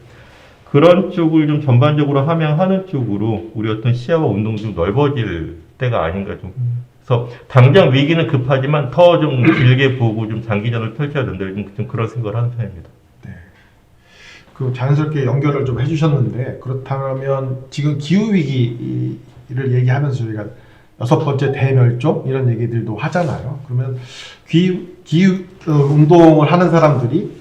그런 쪽을 좀 전반적으로 함양하는 쪽으로 우리 어떤 시야와 운동이 좀 넓어질 때가 아닌가 좀. 그래서 당장 위기는 급하지만 더 좀 길게 보고 좀 장기전을 펼쳐야 된다. 좀 그런 생각을 하는 편입니다. 네. 그 자연스럽게 연결을 좀 해주셨는데, 그렇다면 지금 기후 위기를 얘기하면서 저희가 6번째 대멸종 이런 얘기들도 하잖아요. 그러면 기후 운동을 하는 사람들이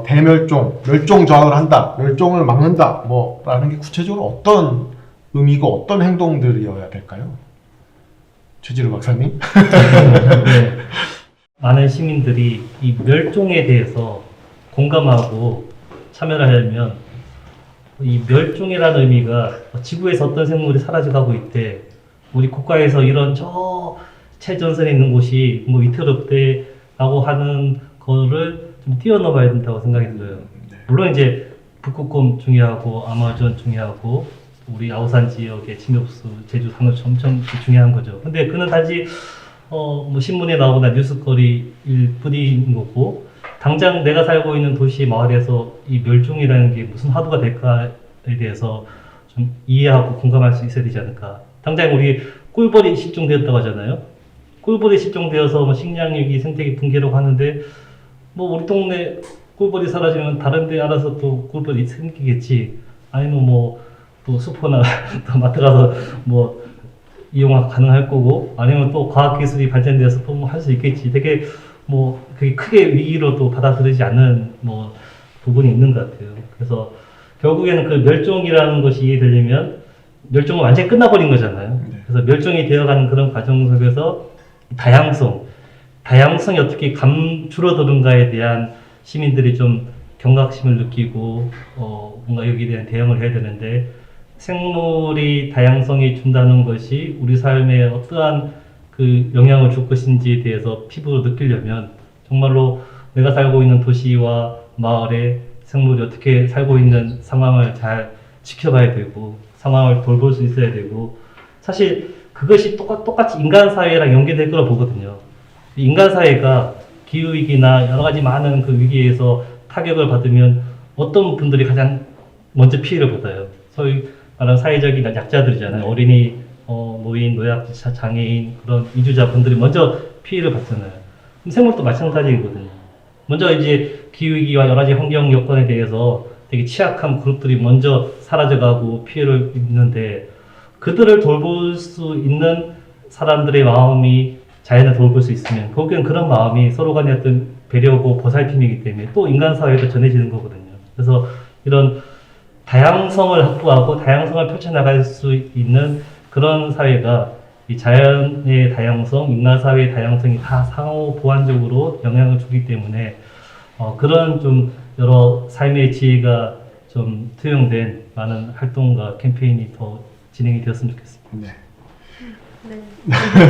대멸종, 멸종 저항을 한다, 멸종을 막는다, 뭐라는 게 구체적으로 어떤 의미고 어떤 행동들이어야 될까요? 최지루 박사님. 네. 많은 시민들이 이 멸종에 대해서 공감하고 참여를 하려면 이 멸종이라는 의미가 지구에서 어떤 생물이 사라져가고 있대, 우리 국가에서 이런 저 최전선에 있는 곳이 뭐 위태롭대라고 하는 거를 좀 뛰어넘어야 된다고 생각이 들어요. 물론 이제 북극곰 중요하고 아마존 중요하고 우리 아우산 지역의 침엽수, 제주 산호초 엄청 중요한 거죠. 근데 그는 단지 뭐 신문에 나오거나 뉴스거리일 뿐인 거고, 당장 내가 살고 있는 도시 마을에서 이 멸종이라는 게 무슨 화두가 될까에 대해서 좀 이해하고 공감할 수 있어야 되지 않을까. 당장 우리 꿀벌이 실종되었다고 하잖아요. 꿀벌이 실종되어서 뭐 식량위기, 생태계 붕괴라고 하는데, 뭐 우리 동네 꿀벌이 사라지면 다른 데 알아서 또 꿀벌이 생기겠지. 아니면 뭐 또 슈퍼나 또 마트 가서 뭐 이용 가능할 거고, 아니면 또 과학기술이 발전돼서 또 뭐 할 수 있겠지. 되게 뭐 그게 크게 위기로 또 받아들이지 않는 뭐 부분이 있는 것 같아요. 그래서 결국에는 그 멸종이라는 것이 이해되려면 멸종은 완전히 끝나버린 거잖아요. 그래서 멸종이 되어가는 그런 과정 속에서 다양성이 어떻게 줄어드는가에 대한 시민들이 좀 경각심을 느끼고 뭔가 여기에 대한 대응을 해야 되는데 생물이 다양성이 준다는 것이 우리 삶에 어떠한 그 영향을 줄 것인지에 대해서 피부로 느끼려면 정말로 내가 살고 있는 도시와 마을에 생물이 어떻게 살고 있는 상황을 잘 지켜봐야 되고 상황을 돌볼 수 있어야 되고 사실 그것이 똑같이 인간 사회랑 연계될 거라 보거든요. 인간 사회가 기후위기나 여러 가지 많은 그 위기에서 타격을 받으면 어떤 분들이 가장 먼저 피해를 받아요. 소위 말하는 사회적인 약자들이잖아요. 어린이, 노인, 노약자, 장애인 그런 이주자분들이 먼저 피해를 받잖아요. 생물도 마찬가지거든요. 먼저 이제 기후위기와 여러 가지 환경 여건에 대해서 되게 취약한 그룹들이 먼저 사라져가고 피해를 입는데 그들을 돌볼 수 있는 사람들의 마음이 자연을 돌볼 수 있으면 결국엔 그런 마음이 서로 간의 어떤 배려고 보살핌이기 때문에 또 인간 사회도 전해지는 거거든요. 그래서 이런 다양성을 확보하고 다양성을 펼쳐나갈 수 있는 그런 사회가 이 자연의 다양성, 인간 사회의 다양성이 다 상호 보완적으로 영향을 주기 때문에 그런 좀 여러 삶의 지혜가 좀 투영된 많은 활동과 캠페인이 더 진행이 되었으면 좋겠습니다. 네. 네.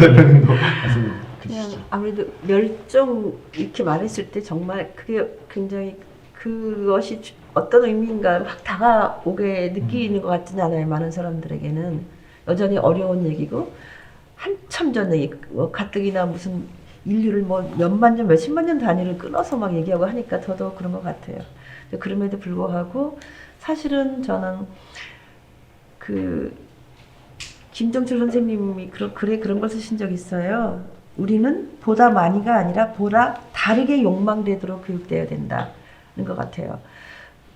대표님도 말씀 그냥 주시죠. 아무래도 멸종 이렇게 말했을 때 정말 그게 굉장히 그것이 어떤 의미인가 확 다가오게 느끼는 것 같지는 않아요. 많은 사람들에게는 여전히 어려운 얘기고 한참 전에 가뜩이나 무슨 인류를 뭐 몇만 년, 몇십만 년 단위를 끊어서 막 얘기하고 하니까 더더욱 그런 것 같아요. 그럼에도 불구하고 사실은 저는 그 김정철 선생님이 그런 걸 쓰신 적 있어요. 우리는 보다 많이가 아니라 보다 다르게 욕망되도록 교육되어야 된다는 것 같아요.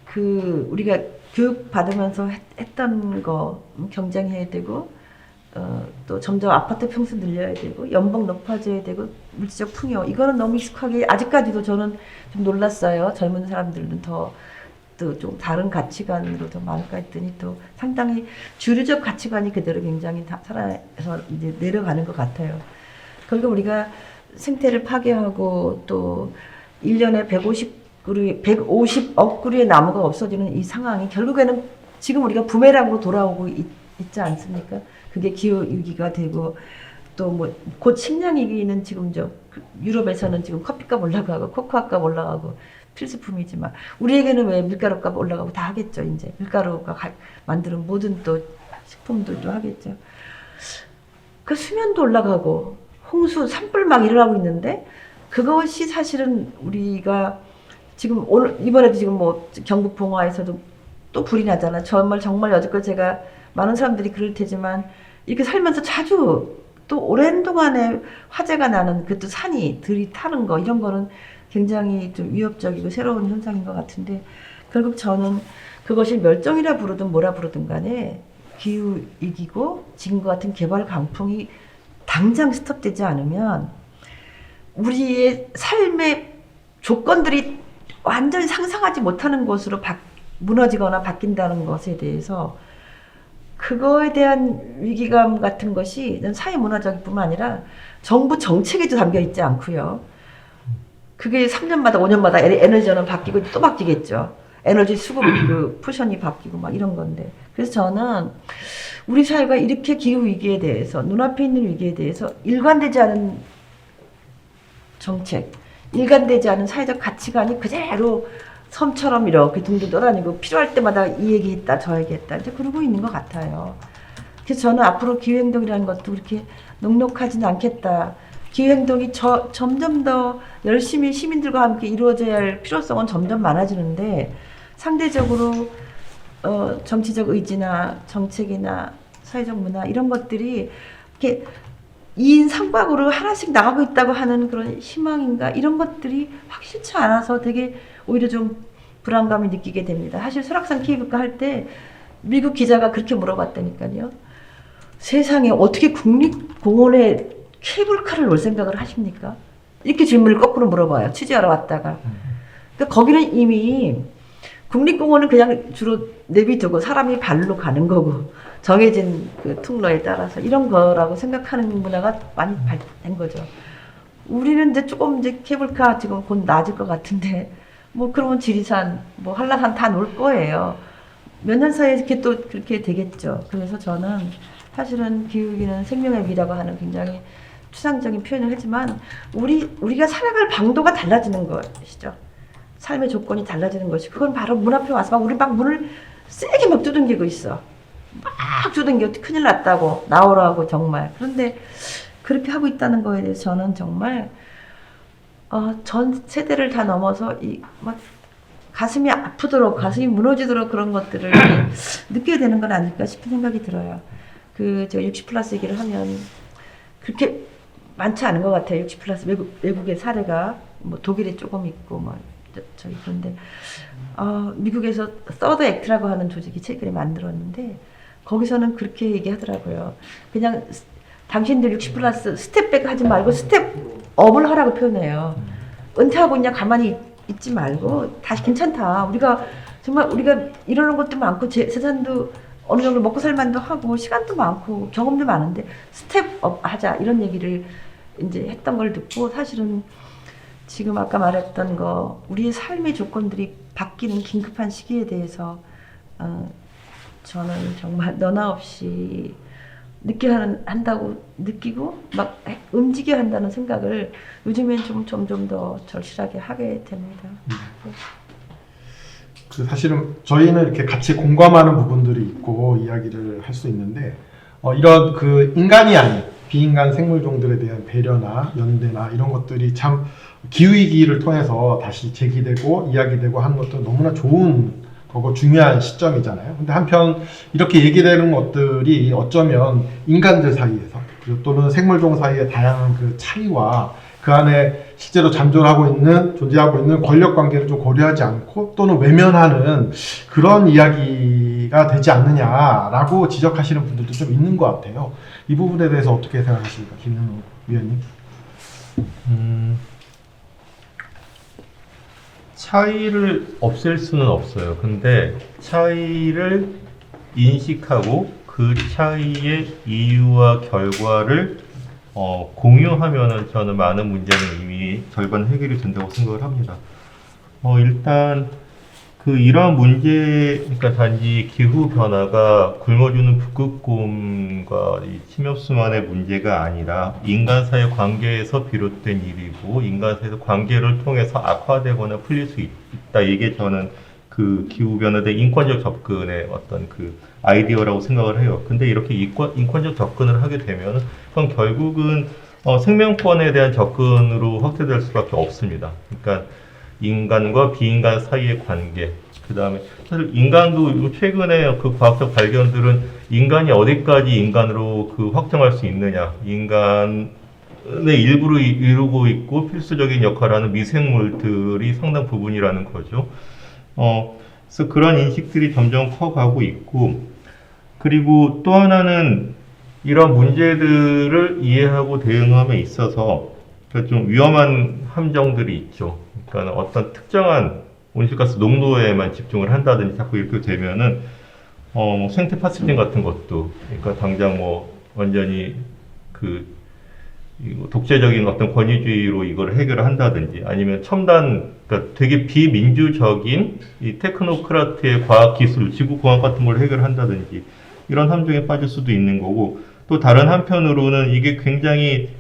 그 우리가 교육 받으면서 했던 거 경쟁해야 되고 또 점점 아파트 평수 늘려야 되고 연봉 높아져야 되고 물질적 풍요 이거는 너무 익숙하게 아직까지도 저는 좀 놀랐어요. 젊은 사람들은 더 또 좀 다른 가치관으로 더 많을까 했더니 또 상당히 주류적 가치관이 그대로 굉장히 다 살아서 이제 내려가는 것 같아요. 결국 우리가 생태를 파괴하고 또 1년에 150억 그루의 나무가 없어지는 이 상황이 결국에는 지금 우리가 부메랑으로 돌아오고 있지 않습니까? 그게 기후위기가 되고 또 뭐 곧 식량위기는 지금 유럽에서는 지금 커피값 올라가고 코코아값 올라가고 필수품이지만 우리에게는 왜 밀가루값 올라가고 다 하겠죠. 이제 밀가루가 만드는 모든 또 식품들도 하겠죠. 그 수면도 올라가고 홍수 산불 막 일어나고 있는데 그것이 사실은 우리가 지금 오늘 이번에도 지금 뭐 경북 봉화에서도 또 불이 나잖아. 정말 여지껏 제가 많은 사람들이 그럴 테지만 이렇게 살면서 자주 또 오랜 동안에 화재가 나는 그것도 산이 들이타는 거 이런 거는 굉장히 좀 위협적이고 새로운 현상인 것 같은데 결국 저는 그것이 멸종이라 부르든 뭐라 부르든 간에 기후위기고 지금과 같은 개발 강풍이 당장 스톱되지 않으면 우리의 삶의 조건들이 완전히 상상하지 못하는 것으로 무너지거나 바뀐다는 것에 대해서 그거에 대한 위기감 같은 것이 사회 문화적일 뿐만 아니라 정부 정책에도 담겨 있지 않고요. 그게 3년마다 5년마다 에너지는 바뀌고 또 바뀌겠죠. 에너지 수급 그 포션이 바뀌고 막 이런 건데. 그래서 저는 우리 사회가 이렇게 기후 위기에 대해서 눈앞에 있는 위기에 대해서 일관되지 않은 정책, 일관되지 않은 사회적 가치관이 그대로 섬처럼 이렇게 둥둥 떠다니고 필요할 때마다 이 얘기했다 저 얘기했다 이제 그러고 있는 것 같아요. 그래서 저는 앞으로 기후행동이라는 것도 그렇게 녹록하지는 않겠다. 기후행동이 점점 더 열심히 시민들과 함께 이루어져야 할 필요성은 점점 많아지는데 상대적으로 정치적 의지나 정책이나 사회적 문화 이런 것들이 이렇게 2인 3각으로 하나씩 나가고 있다고 하는 그런 희망인가 이런 것들이 확실치 않아서 되게 오히려 좀 불안감을 느끼게 됩니다. 사실 설악산 케이블카 할 때 미국 기자가 그렇게 물어봤다니까요. 세상에 어떻게 국립공원에 케이블카를 놓을 생각을 하십니까? 이렇게 질문을 거꾸로 물어봐요. 취재하러 왔다가. 그러니까 거기는 이미 국립공원은 그냥 주로 내비두고 사람이 발로 가는 거고 정해진 그 통로에 따라서 이런 거라고 생각하는 문화가 많이 발달된 거죠. 우리는 이제 조금 이제 케이블카 지금 곧 나아질 것 같은데 뭐 그러면 지리산, 뭐 한라산 다 놀 거예요. 몇 년 사이에 이렇게 또 그렇게 되겠죠. 그래서 저는 사실은 기후위기는 생명의 위라고 하는 굉장히 추상적인 표현을 하지만 우리가 살아갈 방도가 달라지는 것이죠. 삶의 조건이 달라지는 것이 그건 바로 문 앞에 와서 막 우리 막 문을 세게 막 두들기고 있어. 막 두들겨 큰일 났다고 나오라고 정말. 그런데 그렇게 하고 있다는 거에 대해서 저는 정말 전 세대를 다 넘어서 이 막 가슴이 아프도록 가슴이 무너지도록 그런 것들을 느끼게 되는 건 아닐까 싶은 생각이 들어요. 제가 60+ 얘기를 하면 그렇게 많지 않은 것 같아요. 60+ 외국의 사례가 뭐 독일에 조금 있고 뭐 저기 그런데 미국에서 서드 액트라고 하는 조직이 최근에 만들었는데 거기서는 그렇게 얘기하더라고요. 그냥 당신들 60+ 스텝백 하지 말고 스텝업을 하라고 표현해요. 은퇴하고 그냥 가만히 있지 말고 다시 괜찮다. 우리가 이러는 것도 많고 재산도 어느 정도 먹고 살만도 하고 시간도 많고 경험도 많은데 스텝업 하자 이런 얘기를 이제 했던 걸 듣고 사실은 지금 아까 말했던 거 우리의 삶의 조건들이 바뀌는 긴급한 시기에 대해서 저는 정말 너나 없이 한다고 느끼고 막 움직여야 한다는 생각을 요즘엔 점점 더 절실하게 하게 됩니다. 사실은 저희는 이렇게 같이 공감하는 부분들이 있고 이야기를 할 수 있는데 이런 인간이 아닌 비인간 생물종들에 대한 배려나 연대나 이런 것들이 참 기후위기를 통해서 다시 제기되고 이야기되고 하는 것도 너무나 좋은 거고 중요한 시점이잖아요. 근데 한편 이렇게 얘기되는 것들이 어쩌면 인간들 사이에서 그리고 또는 생물종 사이의 다양한 그 차이와 그 안에 실제로 존재하고 있는 권력 관계를 좀 고려하지 않고 또는 외면하는 그런 이야기가 되지 않느냐라고 지적하시는 분들도 좀 있는 것 같아요. 이 부분에 대해서 어떻게 생각하십니까, 김현우 위원님? 차이를 없앨 수는 없어요. 근데 차이를 인식하고 그 차이의 이유와 결과를 공유하면은 저는 많은 문제는 이미 절반 해결이 된다고 생각을 합니다. 일단 이러한 문제, 그러니까 단지 기후 변화가 굶어주는 북극곰과 이 침엽수만의 문제가 아니라 인간 사이 관계에서 비롯된 일이고 인간 사이 관계를 통해서 악화되거나 풀릴 수 있다. 이게 저는 기후 변화에 대한 인권적 접근의 어떤 아이디어라고 생각을 해요. 근데 이렇게 인권적 접근을 하게 되면 그건 결국은 생명권에 대한 접근으로 확대될 수밖에 없습니다. 그러니까 인간과 비인간 사이의 관계, 그 다음에 사실 인간도 최근에 과학적 발견들은 인간이 어디까지 인간으로 확정할 수 있느냐, 인간의 일부를 이루고 있고 필수적인 역할을 하는 미생물들이 상당 부분이라는 거죠. 그래서 그런 인식들이 점점 커가고 있고, 그리고 또 하나는 이런 문제들을 이해하고 대응함에 있어서 좀 위험한 함정들이 있죠. 그러니까 어떤 특정한 온실가스 농도에만 집중을 한다든지 자꾸 이렇게 되면은 생태 파스팅 같은 것도, 그러니까 당장 완전히 독재적인 어떤 권위주의로 이걸 해결을 한다든지 아니면 그러니까 되게 비민주적인 이 테크노크라트의 과학기술, 지구공학 같은 걸 해결한다든지 이런 함정에 빠질 수도 있는 거고, 또 다른 한편으로는 이게 굉장히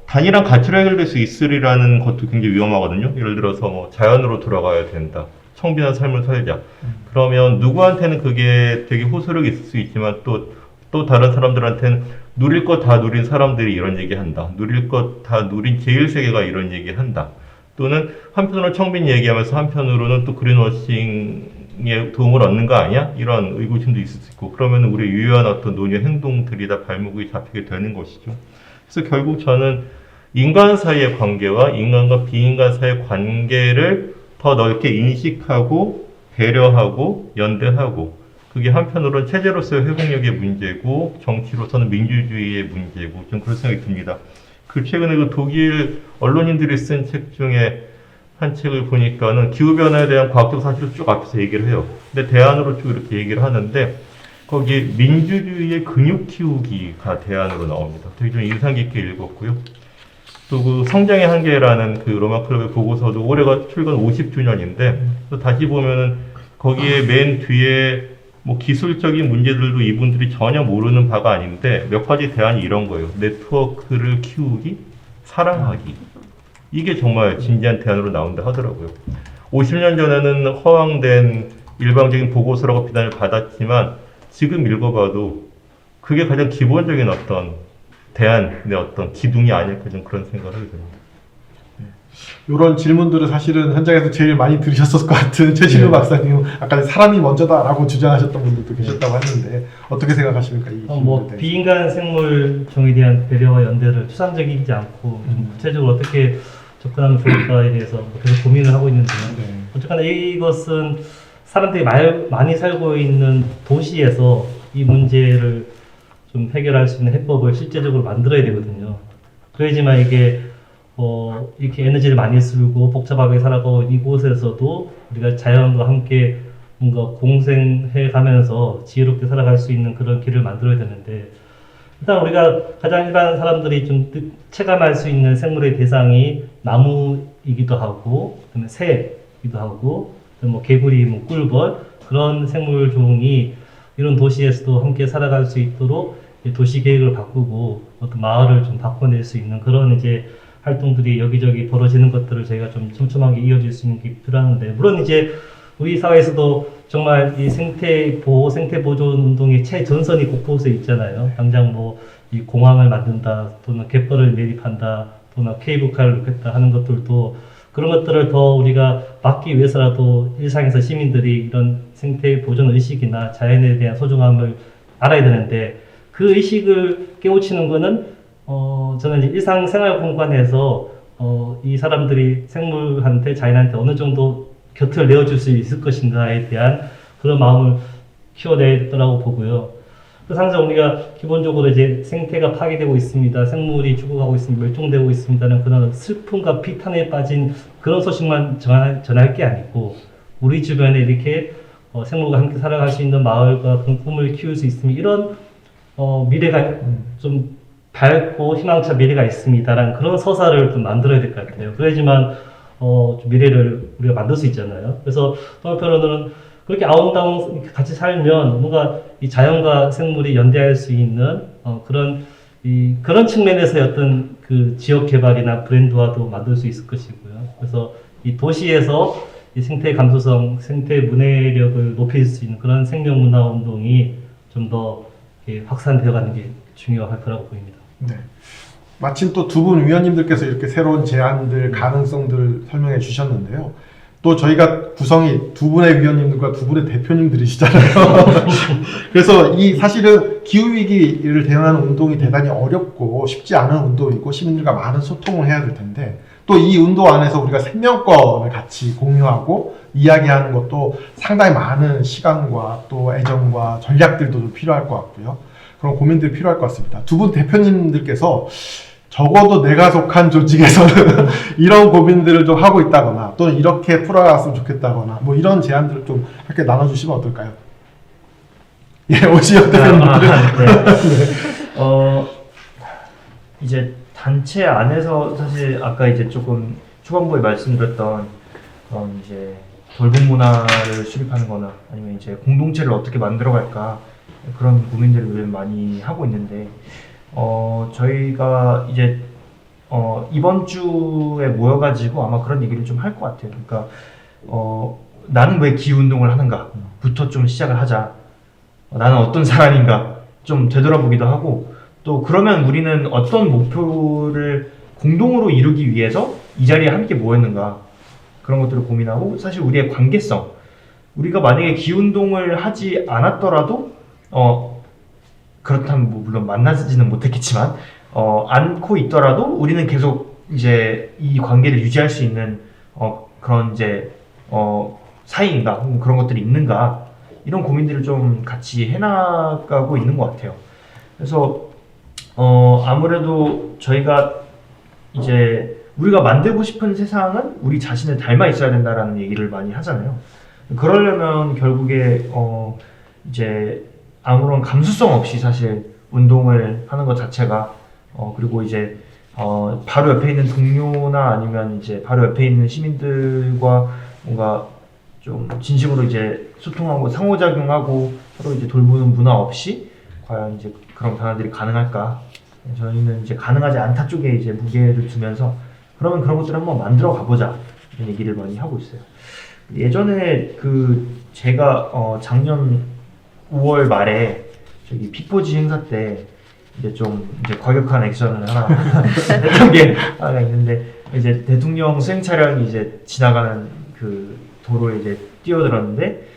단일한 가치로 해결될 수 있으리라는 것도 굉장히 위험하거든요. 예를 들어서 자연으로 돌아가야 된다. 청빈한 삶을 살자. 그러면 누구한테는 그게 되게 호소력이 있을 수 있지만 또 다른 사람들한테는 누릴 것 다 누린 사람들이 이런 얘기한다. 누릴 것 다 누린 제1세계가 이런 얘기한다. 또는 한편으로 청빈 얘기하면서 한편으로는 또 그린워싱에 도움을 얻는 거 아니야? 이런 의구심도 있을 수 있고, 그러면 우리 유효한 어떤 논의 행동들이 다 발목이 잡히게 되는 것이죠. 그래서 결국 저는 인간 사이의 관계와 인간과 비인간 사이의 관계를 더 넓게 인식하고 배려하고 연대하고, 그게 한편으로는 체제로서의 회복력의 문제고 정치로서는 민주주의의 문제고, 좀 그런 생각이 듭니다. 최근에 독일 언론인들이 쓴 책 중에 한 책을 보니까는 기후변화에 대한 과학적 사실을 쭉 앞에서 얘기를 해요. 근데 대안으로 쭉 이렇게 얘기를 하는데 거기 민주주의의 근육 키우기가 대안으로 나옵니다. 되게 좀 인상 깊게 읽었고요. 또 그 성장의 한계라는 그 로마 클럽의 보고서도 올해가 출간 50주년인데 또 다시 보면은 거기에 맨 뒤에 뭐 기술적인 문제들도 이분들이 전혀 모르는 바가 아닌데 몇 가지 대안이 이런 거예요. 네트워크를 키우기, 사랑하기. 이게 정말 진지한 대안으로 나온다 하더라고요. 50년 전에는 허황된 일방적인 보고서라고 비난을 받았지만 지금 읽어봐도 그게 가장 기본적인 어떤 대안의 어떤 기둥이 아닐까 좀 그런 생각을 하게 됩니다. 이런 질문들을 사실은 현장에서 제일 많이 들으셨을 것 같은 최진우 박사님, 아까 사람이 먼저다라고 주장하셨던 분들도 계셨다고 했는데 어떻게 생각하십니까? 이 뭐 질문에 대해서? 비인간 생물종에 대한 배려와 연대를 추상적이지 않고 좀 구체적으로 어떻게 접근하면 좋을까에 대해서 계속 고민을 하고 있는데요. 네. 어쨌거나 이것은 사람들이 많이 살고 있는 도시에서 이 문제를 좀 해결할 수 있는 해법을 실제적으로 만들어야 되거든요. 그래야지만 이게 이렇게 에너지를 많이 쓰고 복잡하게 살아가고 이곳에서도 우리가 자연과 함께 뭔가 공생해 가면서 지혜롭게 살아갈 수 있는 그런 길을 만들어야 되는데, 일단 우리가 가장 일반 사람들이 좀 체감할 수 있는 생물의 대상이 나무이기도 하고, 그다음에 새이기도 하고, 뭐 개구리, 뭐 꿀벌, 그런 생물 종이 이런 도시에서도 함께 살아갈 수 있도록 도시 계획을 바꾸고 어떤 마을을 좀 바꿔낼 수 있는 그런 이제 활동들이 여기저기 벌어지는 것들을 저희가 좀 촘촘하게 이어질 수 있는 게 필요한데, 물론 이제 우리 사회에서도 정말 이 생태 보호, 생태 보존 운동의 최전선이 곳곳에 있잖아요. 당장 뭐 이 공항을 만든다, 또는 갯벌을 매립한다, 또는 케이블카를 놓겠다 하는 것들도 그런 것들을 더 우리가 막기 위해서라도 일상에서 시민들이 이런 생태 보존 의식이나 자연에 대한 소중함을 알아야 되는데, 그 의식을 깨우치는 거는 저는 이제 일상생활 공간에서 이 사람들이 생물한테, 자연한테 어느 정도 곁을 내어줄 수 있을 것인가에 대한 그런 마음을 키워내더라고 보고요. 그래서 항상 우리가 기본적으로 이제 생태가 파괴되고 있습니다, 생물이 죽어가고 있습니다, 멸종되고 있습니다는 그런 슬픔과 비탄에 빠진 그런 소식만 전할 게 아니고, 우리 주변에 이렇게 생물과 함께 살아갈 수 있는 마을과 그런 꿈을 키울 수 있으면 이런 미래가 좀 밝고 희망찬 미래가 있습니다라는 그런 서사를 좀 만들어야 될 것 같아요. 그래야지만 좀 미래를 우리가 만들 수 있잖아요. 그래서 또 한편으로는 그렇게 아웅다웅 같이 살면 뭔가 이 자연과 생물이 연대할 수 있는 그런 측면에서의 어떤 그 지역 개발이나 브랜드화도 만들 수 있을 것이고요. 그래서 이 도시에서 이 생태 감수성, 생태 문해력을 높일 수 있는 그런 생명 문화 운동이 좀 더 확산되어 가는 게 중요할 거라고 보입니다. 네. 마침 또 두 분 위원님들께서 이렇게 새로운 제안들, 가능성들 설명해 주셨는데요. 또 저희가 구성이 두 분의 위원님들과 두 분의 대표님들이시잖아요. 그래서 이 사실은 기후위기를 대응하는 운동이 대단히 어렵고 쉽지 않은 운동이고 시민들과 많은 소통을 해야 될 텐데, 또 이 운동 안에서 우리가 생명권을 같이 공유하고 이야기하는 것도 상당히 많은 시간과 또 애정과 전략들도 좀 필요할 것 같고요. 그런 고민들이 필요할 것 같습니다. 두 분 대표님들께서 적어도 내가 속한 조직에서는 이런 고민들을 좀 하고 있다거나 또는 이렇게 풀어갔으면 좋겠다거나 뭐 이런 제안들을 좀 함께 나눠주시면 어떨까요? 예, 오지혁 대표님. 이제 단체 안에서 사실 아까 이제 조금 초반부에 말씀드렸던 이제 돌봄 문화를 수립하는 거나 아니면 이제 공동체를 어떻게 만들어갈까 그런 고민들을 요즘 많이 하고 있는데, 저희가 이제 이번 주에 모여가지고 아마 그런 얘기를 좀 할 것 같아요. 그러니까 나는 왜 기후운동을 하는가부터 좀 시작을 하자. 나는 어떤 사람인가 좀 되돌아보기도 하고, 또 그러면 우리는 어떤 목표를 공동으로 이루기 위해서 이 자리에 함께 모였는가, 그런 것들을 고민하고, 사실 우리의 관계성, 우리가 만약에 기후운동을 하지 않았더라도 그렇다면 뭐 물론 만나지는 못했겠지만 않고 있더라도 우리는 계속 이제 이 관계를 유지할 수 있는 그런 이제 사이인가, 혹은 그런 것들이 있는가, 이런 고민들을 좀 같이 해나가고 있는 것 같아요. 그래서 아무래도 저희가 이제 우리가 만들고 싶은 세상은 우리 자신을 닮아 있어야 된다라는 얘기를 많이 하잖아요. 그러려면 결국에 이제 아무런 감수성 없이 사실 운동을 하는 것 자체가 그리고 이제 바로 옆에 있는 동료나 아니면 이제 바로 옆에 있는 시민들과 뭔가 좀 진심으로 이제 소통하고 상호작용하고 서로 이제 돌보는 문화 없이 과연 이제 그런 변화들이 가능할까? 저희는 이제 가능하지 않다 쪽에 이제 무게를 두면서 그러면 그런 것들을 한번 만들어 가보자 이런 얘기를 많이 하고 있어요. 예전에 제가 작년 5월 말에 저기 피포지 행사 때 이제 좀 이제 과격한 액션을 하나 했던 게 하나 있는데 이제 대통령 수행 차량이 이제 지나가는 그 도로에 이제 뛰어들었는데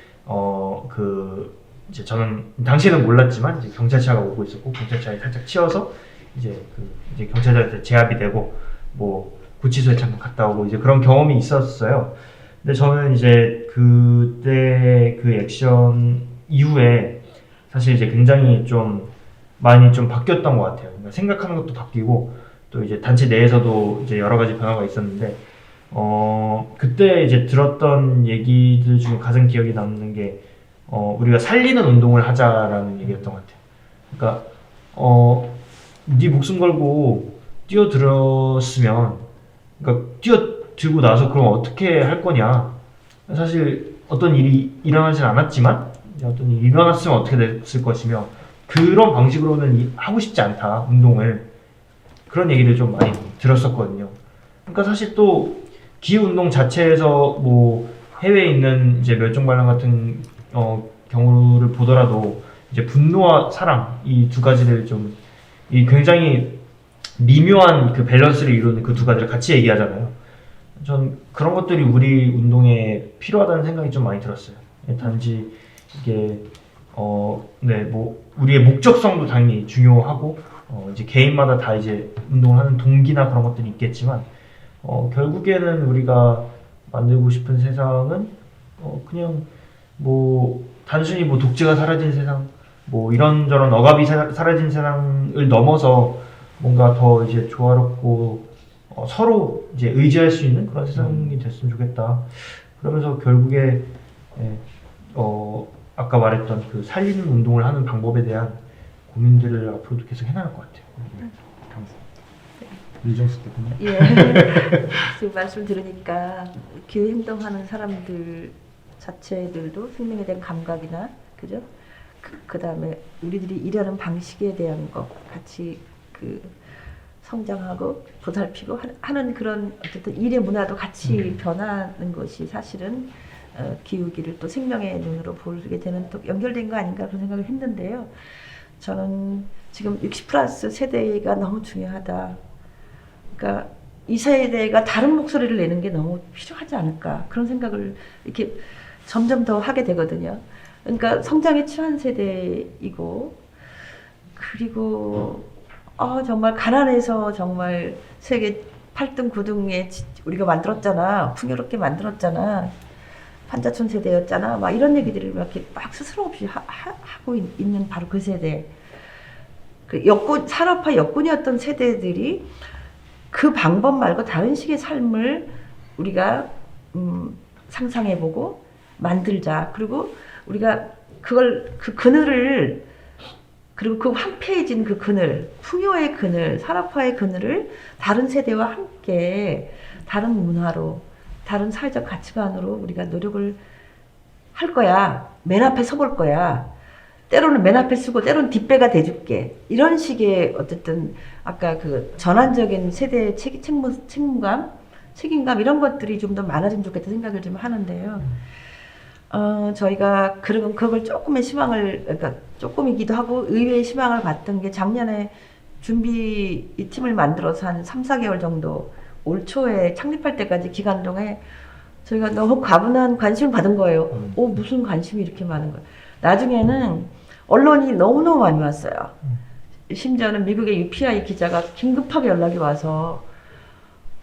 이제 저는 당시에는 몰랐지만 이제 경찰차가 오고 있었고 경찰차에 살짝 치여서 이제 이제 경찰한테 제압이 되고 뭐 구치소에 잠깐 갔다 오고 이제 그런 경험이 있었어요. 근데 저는 이제 그때 그 액션 이후에 사실 이제 굉장히 좀 많이 좀 바뀌었던 것 같아요. 그러니까 생각하는 것도 바뀌고 또 이제 단체 내에서도 이제 여러 가지 변화가 있었는데 그때 이제 들었던 얘기들 중에 가장 기억에 남는 게 우리가 살리는 운동을 하자라는 얘기였던 것 같아요. 그러니까 네 목숨 걸고 뛰어들었으면 그러니까 뛰어들고 나서 그럼 어떻게 할 거냐. 사실 어떤 일이 일어나진 않았지만 어떤 일이 일어났으면 어떻게 됐을 것이며 그런 방식으로는 하고 싶지 않다 운동을 그런 얘기를 좀 많이 들었었거든요. 그러니까 사실 또 기후운동 자체에서 뭐 해외에 있는 이제 멸종반란 같은 경우를 보더라도 이제 분노와 사랑 이 두 가지를 좀 이 굉장히 미묘한 그 밸런스를 이루는 그 두 가지를 같이 얘기하잖아요. 전 그런 것들이 우리 운동에 필요하다는 생각이 좀 많이 들었어요. 단지 이게 네, 뭐 우리의 목적성도 당연히 중요하고 이제 개인마다 다 이제 운동을 하는 동기나 그런 것들이 있겠지만 결국에는 우리가 만들고 싶은 세상은 그냥 뭐 단순히 뭐 독재가 사라진 세상, 뭐 이런저런 억압이 사라진 세상을 넘어서 뭔가 더 이제 조화롭고 서로 이제 의지할 수 있는 그런 세상이 됐으면 좋겠다. 그러면서 결국에 아까 말했던 그 살리는 운동을 하는 방법에 대한 고민들을 앞으로도 계속 해나갈 것 같아요. 이정수 대표님. 예. 지금 말씀 들으니까 기후 행동하는 사람들 자체들도 생명에 대한 감각이나 그죠? 그다음에 우리들이 일하는 방식에 대한 것 같이 성장하고 보살피고 하는 그런 어쨌든 일의 문화도 같이 변하는 것이 사실은 기후기를 또 생명의 눈으로 보게 되는 또 연결된 거 아닌가 그런 생각을 했는데요. 저는 지금 60+ 세대가 너무 중요하다. 그러니까 이 세대가 다른 목소리를 내는 게 너무 필요하지 않을까 그런 생각을 이렇게 점점 더 하게 되거든요. 그러니까 성장에 취한 세대이고 그리고 정말 가난해서 정말 세계 8등 9등에 우리가 만들었잖아. 풍요롭게 만들었잖아. 판자촌 세대였잖아. 막 이런 얘기들을 이렇게 막 스스럼 없이 하고 있는 바로 그 세대. 그 산업화 여건이었던 세대들이 그 방법 말고 다른 식의 삶을 우리가 상상해보고 만들자. 그리고 우리가 그 그늘을 그리고 그 황폐해진 그 그늘, 풍요의 그늘, 산업화의 그늘을 다른 세대와 함께 다른 문화로, 다른 사회적 가치관으로 우리가 노력을 할 거야. 맨 앞에 서볼 거야. 때로는 맨 앞에 쓰고 때로는 뒷배가 돼줄게. 이런 식의 어쨌든 아까 그 전환적인 세대의 책임감 이런 것들이 좀 더 많아지면 좋겠다 생각을 좀 하는데요. 저희가 그걸 조금의 희망을, 그러니까 조금이기도 하고 의외의 희망을 봤던 게 작년에 준비 이 팀을 만들어서 한 3-4개월 정도 올 초에 창립할 때까지 기간 동안에 저희가 너무 과분한 관심을 받은 거예요. 무슨 관심이 이렇게 많은 거예요. 나중에는 언론이 너무너무 많이 왔어요. 심지어는 미국의 UPI 기자가 긴급하게 연락이 와서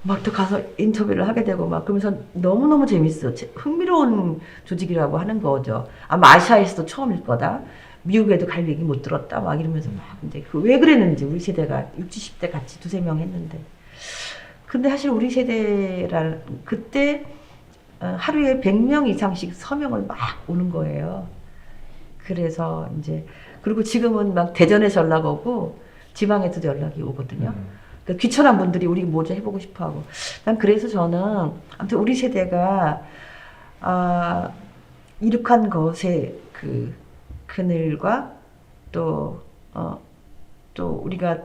막 또 가서 인터뷰를 하게 되고 막 그러면서 너무너무 재밌어. 흥미로운 조직이라고 하는 거죠. 아마 아시아에서도 처음일 거다. 미국에도 갈 얘기 못 들었다. 막 이러면서 막 이제 왜 그랬는지 우리 세대가 60, 70대 같이 2-3명 했는데. 근데 사실 우리 세대란 그때 하루에 100명 이상씩 서명을 막 오는 거예요. 그래서 이제 그리고 지금은 막 대전에서 연락 오고 지방에서도 연락이 오거든요. 그 귀천한 분들이 우리 뭐죠 해보고 싶어하고. 난 그래서 저는 아무튼 우리 세대가 이룩한 것의 그 그늘과 또 우리가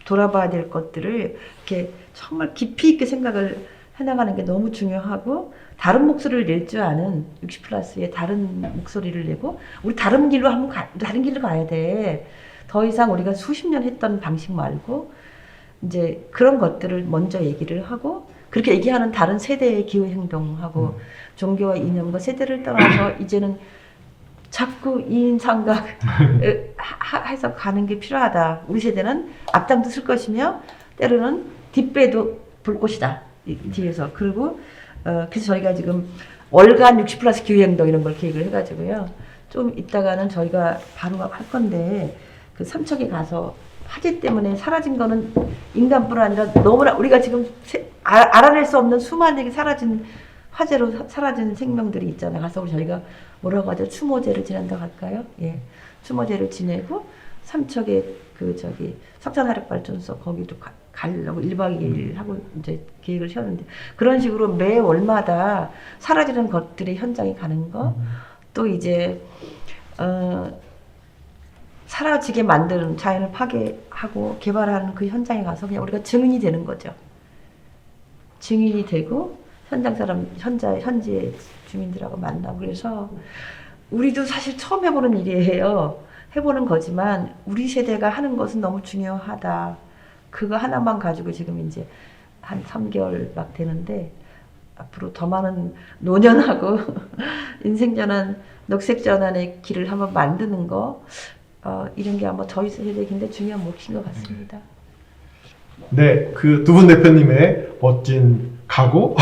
돌아봐야 될 것들을 이렇게 정말 깊이 있게 생각을 해나가는 게 너무 중요하고, 다른 목소리를 낼 줄 아는 60+의 다른 목소리를 내고, 우리 다른 길로 다른 길로 가야 돼. 더 이상 우리가 수십 년 했던 방식 말고 이제 그런 것들을 먼저 얘기를 하고, 그렇게 얘기하는 다른 세대의 기후 행동하고 종교와 이념과 세대를 떠나서 이제는 자꾸 이인상각 해서 가는 게 필요하다. 우리 세대는 앞장도 쓸 것이며 때로는 뒷배도 볼 것이다. 뒤에서. 그리고 그래서 저희가 지금 월간 60+ 기후행동 이런 걸 계획을 해가지고요. 좀 이따가는 저희가 바로 할 건데, 그 삼척에 가서 화재 때문에 사라진 거는 인간뿐 아니라 너무나 우리가 지금 알아낼 수 없는 수많은 사라진 화재로 사라진 생명들이 있잖아요. 가서 저희가 뭐라고 하죠? 추모제를 지낸다고 할까요? 예, 추모제를 지내고 삼척에 그 석탄화력발전소 거기도 가려고 1박 2일 하고 이제 계획을 세웠는데, 그런 식으로 매 월마다 사라지는 것들의 현장에 가는 거, 또 이제 사라지게 만드는 자연을 파괴하고 개발하는 그 현장에 가서 그냥 우리가 증인이 되는 거죠. 증인이 되고 현장 사람, 현지의 주민들하고 만나고. 그래서 우리도 사실 처음 해보는 일이에요. 해보는 거지만 우리 세대가 하는 것은 너무 중요하다. 그거 하나만 가지고 지금 이제 한 3개월 막 되는데, 앞으로 더 많은 노년하고 인생전환, 녹색전환의 길을 한번 만드는 거, 이런 게 아마 저희 세대의 굉장히 중요한 몫인 것 같습니다. 네, 그 두 분 대표님의 멋진 각오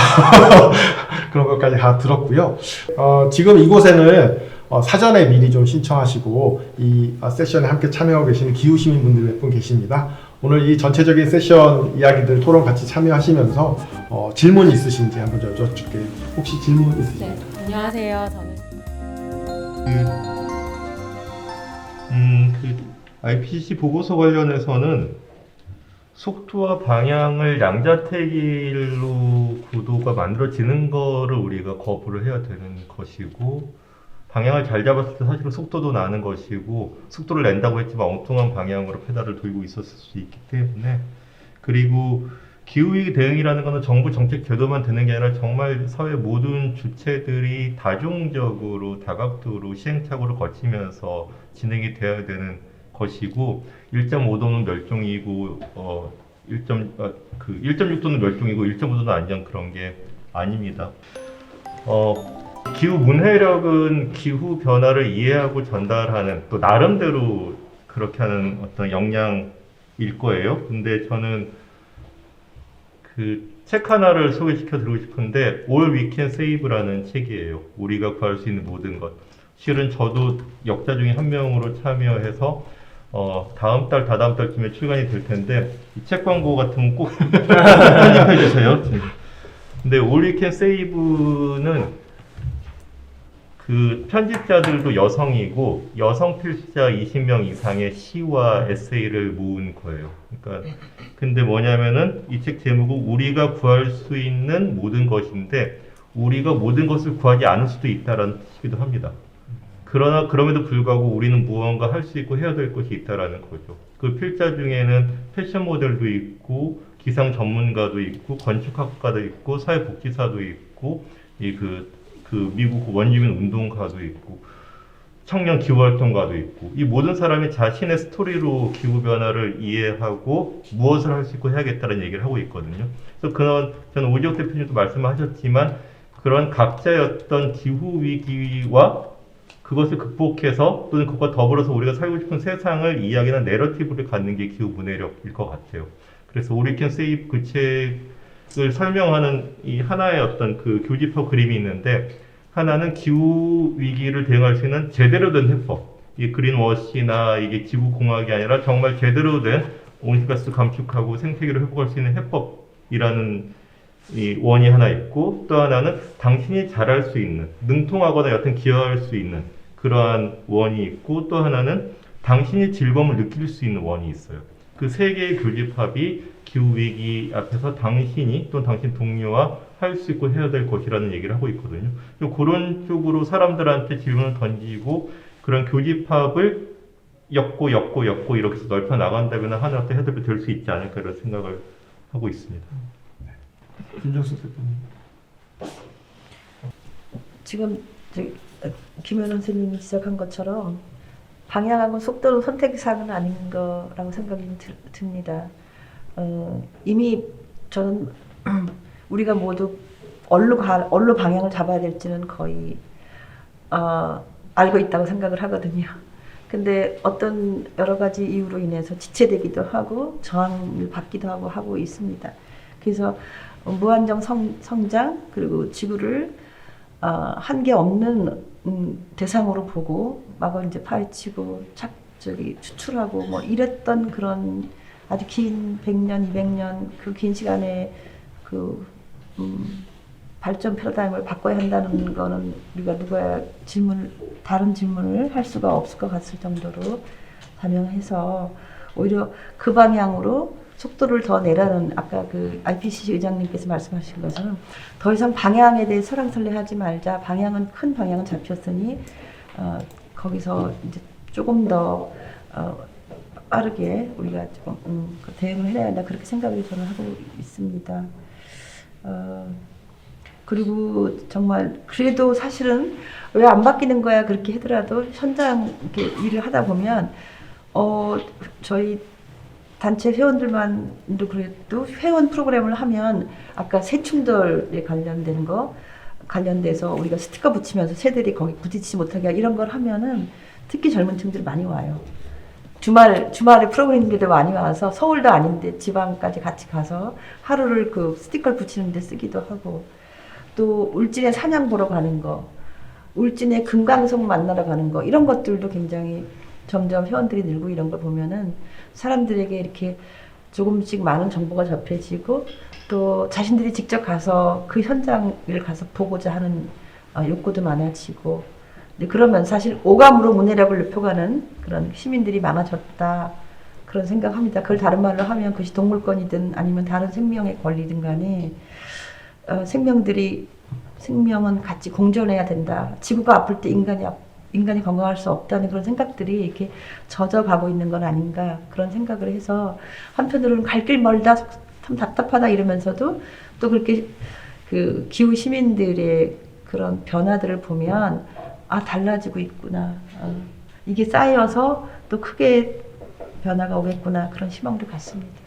그런 것까지 다 들었고요. 지금 이곳에는 사전에 미리 좀 신청하시고 이 세션에 함께 참여하고 계시는 기후시민분들 몇 분 계십니다. 오늘 이 전체적인 세션 이야기들 토론 같이 참여하시면서 질문 있으신지 한번 여쭤볼게요. 혹시 질문 있으신가요? 네, 안녕하세요. 저는 그 IPCC 보고서 관련해서는 속도와 방향을 양자택일로 구도가 만들어지는 거를 우리가 거부를 해야 되는 것이고, 방향을 잘 잡았을 때 사실은 속도도 나는 것이고, 속도를 낸다고 했지만 엉뚱한 방향으로 페달을 돌고 있었을 수 있기 때문에, 그리고 기후위기 대응이라는 것은 정부 정책 제도만 되는 게 아니라 정말 사회 모든 주체들이 다중적으로 다각도로 시행착오를 거치면서 진행이 되어야 되는 것이고, 1.5도는 멸종이고 1.6도는 멸종이고 1.5도는 안전, 그런 게 아닙니다. 기후 문해력은 기후 변화를 이해하고 전달하는, 또 나름대로 그렇게 하는 어떤 역량일 거예요. 근데 저는 그 책 하나를 소개시켜 드리고 싶은데, All We Can Save라는 책이에요. 우리가 구할 수 있는 모든 것. 실은 저도 역자 중에 한 명으로 참여해서 다음 달, 다다음 달쯤에 출간이 될 텐데, 이 책 광고 같은 거 꼭 편집해 주세요. 근데 All We Can Save는 그 편집자들도 여성이고 여성 필자 20명 이상의 시와 에세이를 모은 거예요. 그러니까 근데 뭐냐면은 이 책 제목은 우리가 구할 수 있는 모든 것인데, 우리가 모든 것을 구하지 않을 수도 있다라는 뜻이기도 합니다. 그러나 그럼에도 불구하고 우리는 무언가 할 수 있고 해야 될 것이 있다라는 거죠. 그 필자 중에는 패션 모델도 있고 기상 전문가도 있고 건축학과도 있고 사회복지사도 있고 그 미국 원주민 운동가도 있고 청년 기후활동가도 있고, 이 모든 사람이 자신의 스토리로 기후변화를 이해하고 무엇을 할 수 있고 해야겠다는 얘기를 하고 있거든요. 그래서 저는 오지혁 대표님도 말씀하셨지만 그런 각자의 어떤 기후위기와 그것을 극복해서 또는 그것과 더불어서 우리가 살고 싶은 세상을 이야기하는 내러티브를 갖는 게 기후 문해력일 것 같아요. 그래서 We Can Save 그 책을 설명하는 이 하나의 어떤 그 교집합 그림이 있는데, 하나는 기후 위기를 대응할 수 있는 제대로 된 해법, 이 그린워시나 이게 지구공학이 아니라 정말 제대로 된 온실가스 감축하고 생태계를 회복할 수 있는 해법이라는 이 원이 하나 있고, 또 하나는 당신이 잘할 수 있는, 능통하거나 여튼 기여할 수 있는 그러한 원이 있고, 또 하나는 당신이 즐거움을 느낄 수 있는 원이 있어요. 그 세 개의 교집합이 기후 위기 앞에서 당신이 또는 당신 동료와 할 수 있고 해야 될 것이라는 얘기를 하고 있거든요. 그런 쪽으로 사람들한테 질문을 던지고 그런 교집합을 엮고 이렇게 해서 넓혀 나간다면 하나의 어떤 해답이 될 수 있지 않을까 이런 생각을 하고 있습니다. 김정수 대표님. 지금 김현 선생님이 지적한 것처럼 방향하고 속도는 선택사항은 아닌 거라고 생각이 듭니다. 이미 저는 우리가 모두 어디로 방향을 잡아야 될지는 거의 알고 있다고 생각을 하거든요. 근데 어떤 여러 가지 이유로 인해서 지체되기도 하고 저항을 받기도 하고 있습니다. 그래서 무한정 성장 그리고 지구를 한계 없는 대상으로 보고 마구 이제 파헤치고 추출하고 뭐 이랬던 그런 아주 긴 100년, 200년 그 긴 시간에 그 발전 패러다임을 바꿔야 한다는 거는 우리가 누가 다른 질문을 할 수가 없을 것 같을 정도로 반영해서 오히려 그 방향으로 속도를 더 내라는 아까 그 IPCC 의장님께서 말씀하신 것은 더 이상 방향에 대해 설왕설래하지 말자. 큰 방향은 잡혔으니 거기서 이제 조금 더 빠르게 우리가 좀 대응을 해야 한다. 그렇게 생각을 저는 하고 있습니다. 그리고 정말 그래도 사실은 왜 안 바뀌는 거야 그렇게 하더라도 현장 이렇게 일을 하다 보면 저희 단체 회원들만도 그래도 회원 프로그램을 하면 아까 새충돌에 관련돼서 우리가 스티커 붙이면서 새들이 거기 부딪히지 못하게 하고 이런 걸 하면은 특히 젊은 층들이 많이 와요. 주말에 프로그램들도 많이 와서 서울도 아닌데 지방까지 같이 가서 하루를 그 스티커를 붙이는 데 쓰기도 하고 또 울진에 사냥 보러 가는 거, 울진에 금강석 만나러 가는 거 이런 것들도 굉장히 점점 회원들이 늘고 이런 걸 보면은 사람들에게 이렇게 조금씩 많은 정보가 접해지고 또 자신들이 직접 가서 그 현장을 가서 보고자 하는 욕구도 많아지고 그러면 사실 오감으로 문해력을 높여가는 그런 시민들이 많아졌다 그런 생각합니다. 그걸 다른 말로 하면 그것이 동물권이든 아니면 다른 생명의 권리든 간에 생명은 같이 공존해야 된다. 지구가 아플 때 인간이 건강할 수 없다는 그런 생각들이 이렇게 젖어가고 있는 건 아닌가 그런 생각을 해서 한편으로는 갈 길 멀다 참 답답하다 이러면서도 또 그렇게 그 기후 시민들의 그런 변화들을 보면 달라지고 있구나 이게 쌓여서 또 크게 변화가 오겠구나 그런 희망도 갖습니다.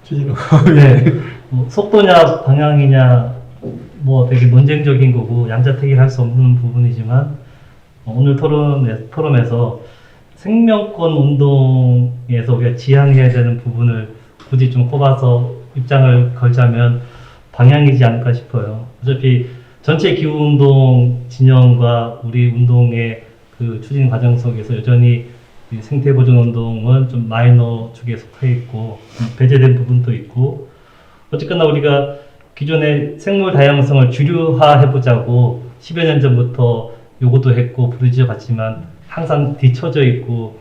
주진우. 네. 뭐 속도냐 방향이냐 뭐 되게 논쟁적인 거고 양자택일 할 수 없는 부분이지만 오늘 토론에서 생명권 운동에서 우리가 지향해야 되는 부분을 굳이 좀 꼽아서 입장을 걸자면 방향이지 않을까 싶어요. 어차피 전체 기후운동 진영과 우리 운동의 그 추진 과정 속에서 여전히 이 생태보존운동은 좀 마이너 쪽에 속해 있고 배제된 부분도 있고 어쨌거나 우리가 기존의 생물 다양성을 주류화해보자고 10여 년 전부터 요구도 했고 부르짖어 봤지만 항상 뒤처져 있고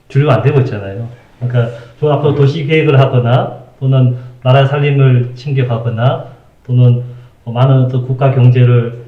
주류가 안 되고 있잖아요. 그러니까 저 앞으로 도시 계획을 하거나 또는 나라 살림을 챙겨가거나 또는 많은 어떤 국가 경제를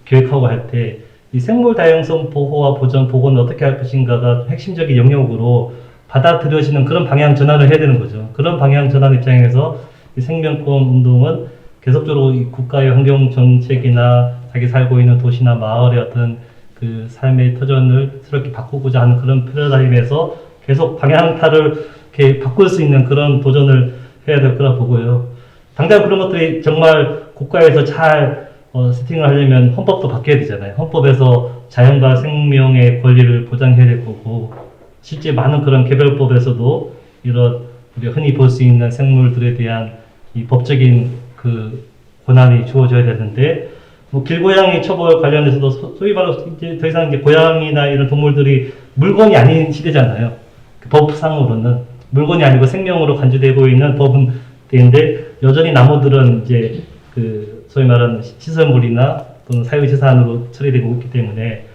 계획하고 할 때 이 생물 다양성 보호와 보전, 복원을 어떻게 할 것인가가 핵심적인 영역으로 받아들여지는 그런 방향 전환을 해야 되는 거죠. 그런 방향 전환 입장에서 이 생명권 운동은 계속적으로 이 국가의 환경 정책이나 자기 살고 있는 도시나 마을의 어떤 그 삶의 터전을 새롭게 바꾸고자 하는 그런 패러다임에서 계속 방향타를 이렇게 바꿀 수 있는 그런 도전을 해야 될 거라 보고요. 당장 그런 것들이 정말 국가에서 잘 세팅을 하려면 헌법도 바뀌어야 되잖아요. 헌법에서 자연과 생명의 권리를 보장해야 될 거고 실제 많은 그런 개별법에서도 이런 우리가 흔히 볼 수 있는 생물들에 대한 이 법적인 그 권한이 주어져야 되는데 뭐 길고양이 처벌 관련해서도 소위 말로 이제 더 이상 이제 고양이나 이런 동물들이 물건이 아닌 시대잖아요. 그 법상으로는 물건이 아니고 생명으로 간주되고 있는 법은 되는데 여전히 나무들은 이제 그 소위 말하는 시설물이나 또는 사유재산으로 처리되고 있기 때문에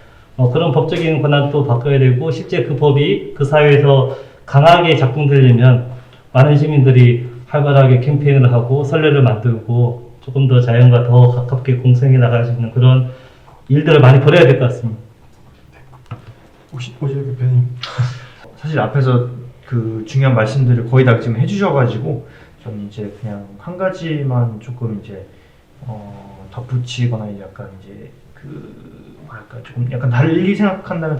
그런 법적인 권한도 바꿔야 되고 실제 그 법이 그 사회에서 강하게 작동되려면 많은 시민들이 활발하게 캠페인을 하고 선례를 만들고 조금 더 자연과 더 가깝게 공생해 나갈 수 있는 그런 일들을 많이 벌여야 될 것 같습니다. 혹시 오실 대표님? 사실 앞에서 그 중요한 말씀들을 거의 다 지금 해주셔가지고 저는 이제 그냥 한 가지만 조금 이제 덧붙이거나 약간 이제 그 뭐랄까 조금 약간 달리 생각한다는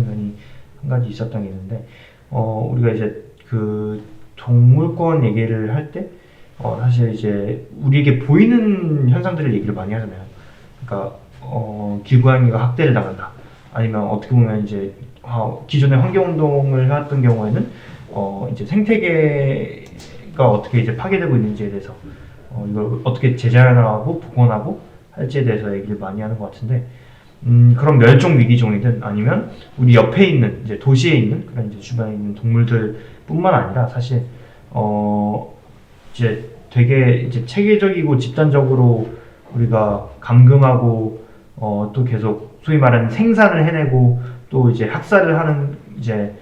면이 한 가지 있었던 게 있는데 우리가 이제 그 동물권 얘기를 할 때 사실 이제 우리에게 보이는 현상들을 얘기를 많이 하잖아요. 그러니까 길고양이가 학대를 당한다. 아니면 어떻게 보면 이제 기존의 환경운동을 해왔던 경우에는 이제 생태계가 어떻게 이제 파괴되고 있는지에 대해서 이걸 어떻게 재자연화하고 복원하고 할지에 대해서 얘기를 많이 하는 것 같은데 그런 멸종 위기종이든 아니면 우리 옆에 있는 이제 도시에 있는 그런 이제 주변에 있는 동물들뿐만 아니라 사실 이제 되게 이제 체계적이고 집단적으로 우리가 감금하고 또 계속 소위 말하는 생산을 해내고 또 이제 학살을 하는 이제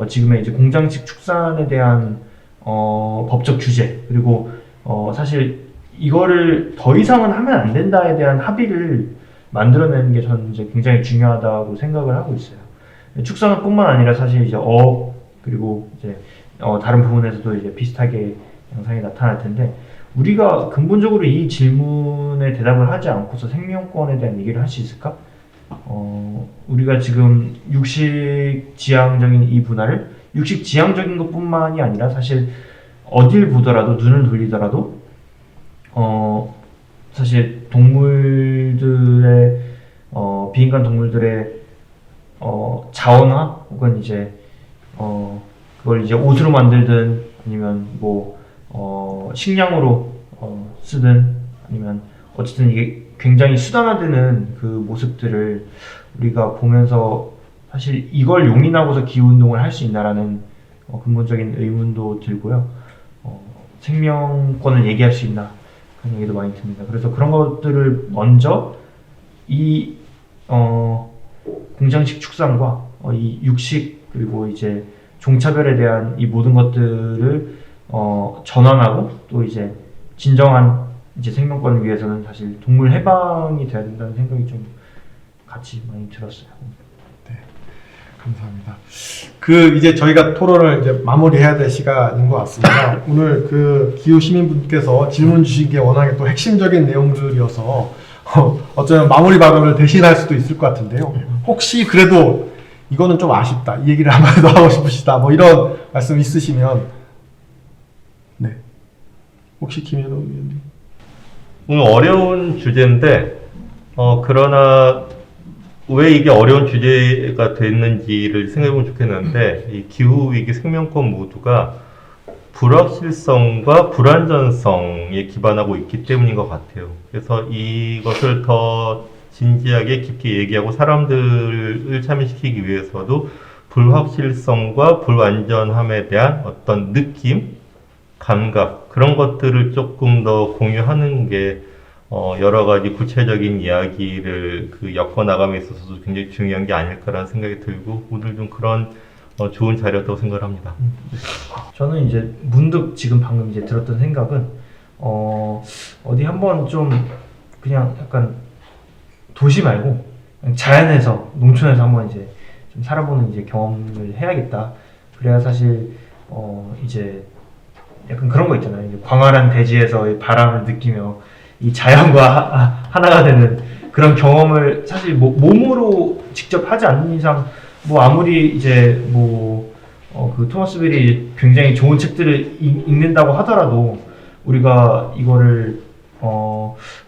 지금의 이제 공장식 축산에 대한 법적 규제 그리고 사실 이거를 더 이상은 하면 안 된다에 대한 합의를 만들어내는 게 저는 이제 굉장히 중요하다고 생각을 하고 있어요. 축산업뿐만 아니라 사실 이제 그리고 이제 다른 부분에서도 이제 비슷하게 양상이 나타날 텐데 우리가 근본적으로 이 질문에 대답을 하지 않고서 생명권에 대한 얘기를 할 수 있을까? 우리가 지금 육식지향적인 이 분화를 육식지향적인 것뿐만이 아니라 사실 어딜 보더라도 눈을 돌리더라도 사실 동물들의 비인간 동물들의 자원화 혹은 이제 그걸 이제 옷으로 만들든 아니면 뭐 식량으로 쓰든 아니면 어쨌든 이게 굉장히 수단화되는 그 모습들을 우리가 보면서 사실 이걸 용인하고서 기후운동을 할 수 있나라는 근본적인 의문도 들고요. 생명권을 얘기할 수 있나 그런 얘기도 많이 듭니다. 그래서 그런 것들을 먼저 이 공장식 축산과 이 육식 그리고 이제 종차별에 대한 이 모든 것들을 전환하고 또 이제 진정한 이제 생명권을 위해서는 사실 동물 해방이 돼야 된다는 생각이 좀 같이 많이 들었어요. 감사합니다. 이제 저희가 토론을 이제 마무리해야 될 시간인 것 같습니다. 오늘 기후 시민분께서 질문 주신 게 워낙에 또 핵심적인 내용들이어서 어쩌면 마무리 발언을 대신할 수도 있을 것 같은데요. 혹시 그래도 이거는 좀 아쉽다, 이 얘기를 한마디 더 하고 싶으시다, 뭐 이런 말씀 있으시면, 네. 혹시 김현우 의원님? 오늘 어려운 주제인데, 그러나 왜 이게 어려운 주제가 됐는지를 생각해보면 좋겠는데, 이 기후위기 생명권 모두가 불확실성과 불안전성에 기반하고 있기 때문인 것 같아요. 그래서 이것을 더 진지하게 깊게 얘기하고 사람들을 참여시키기 위해서도 불확실성과 불안전함에 대한 어떤 느낌, 감각, 그런 것들을 조금 더 공유하는 게 여러 가지 구체적인 이야기를 엮어나감에 있어서도 굉장히 중요한 게 아닐까라는 생각이 들고 오늘 좀 그런 좋은 자리였다고 생각을 합니다. 저는 이제 문득 지금 방금 이제 들었던 생각은 어디 한번 좀 그냥 약간 도시 말고 그냥 자연에서 농촌에서 한번 이제 좀 살아보는 이제 경험을 해야겠다. 그래야 사실 이제 약간 그런 거 있잖아요. 이제 광활한 대지에서 바람을 느끼며 이 자연과 하나가 되는 그런 경험을 사실 몸으로 직접 하지 않는 이상 뭐 아무리 이제 그 토마스 벨이 굉장히 좋은 책들을 읽는다고 하더라도 우리가 이거를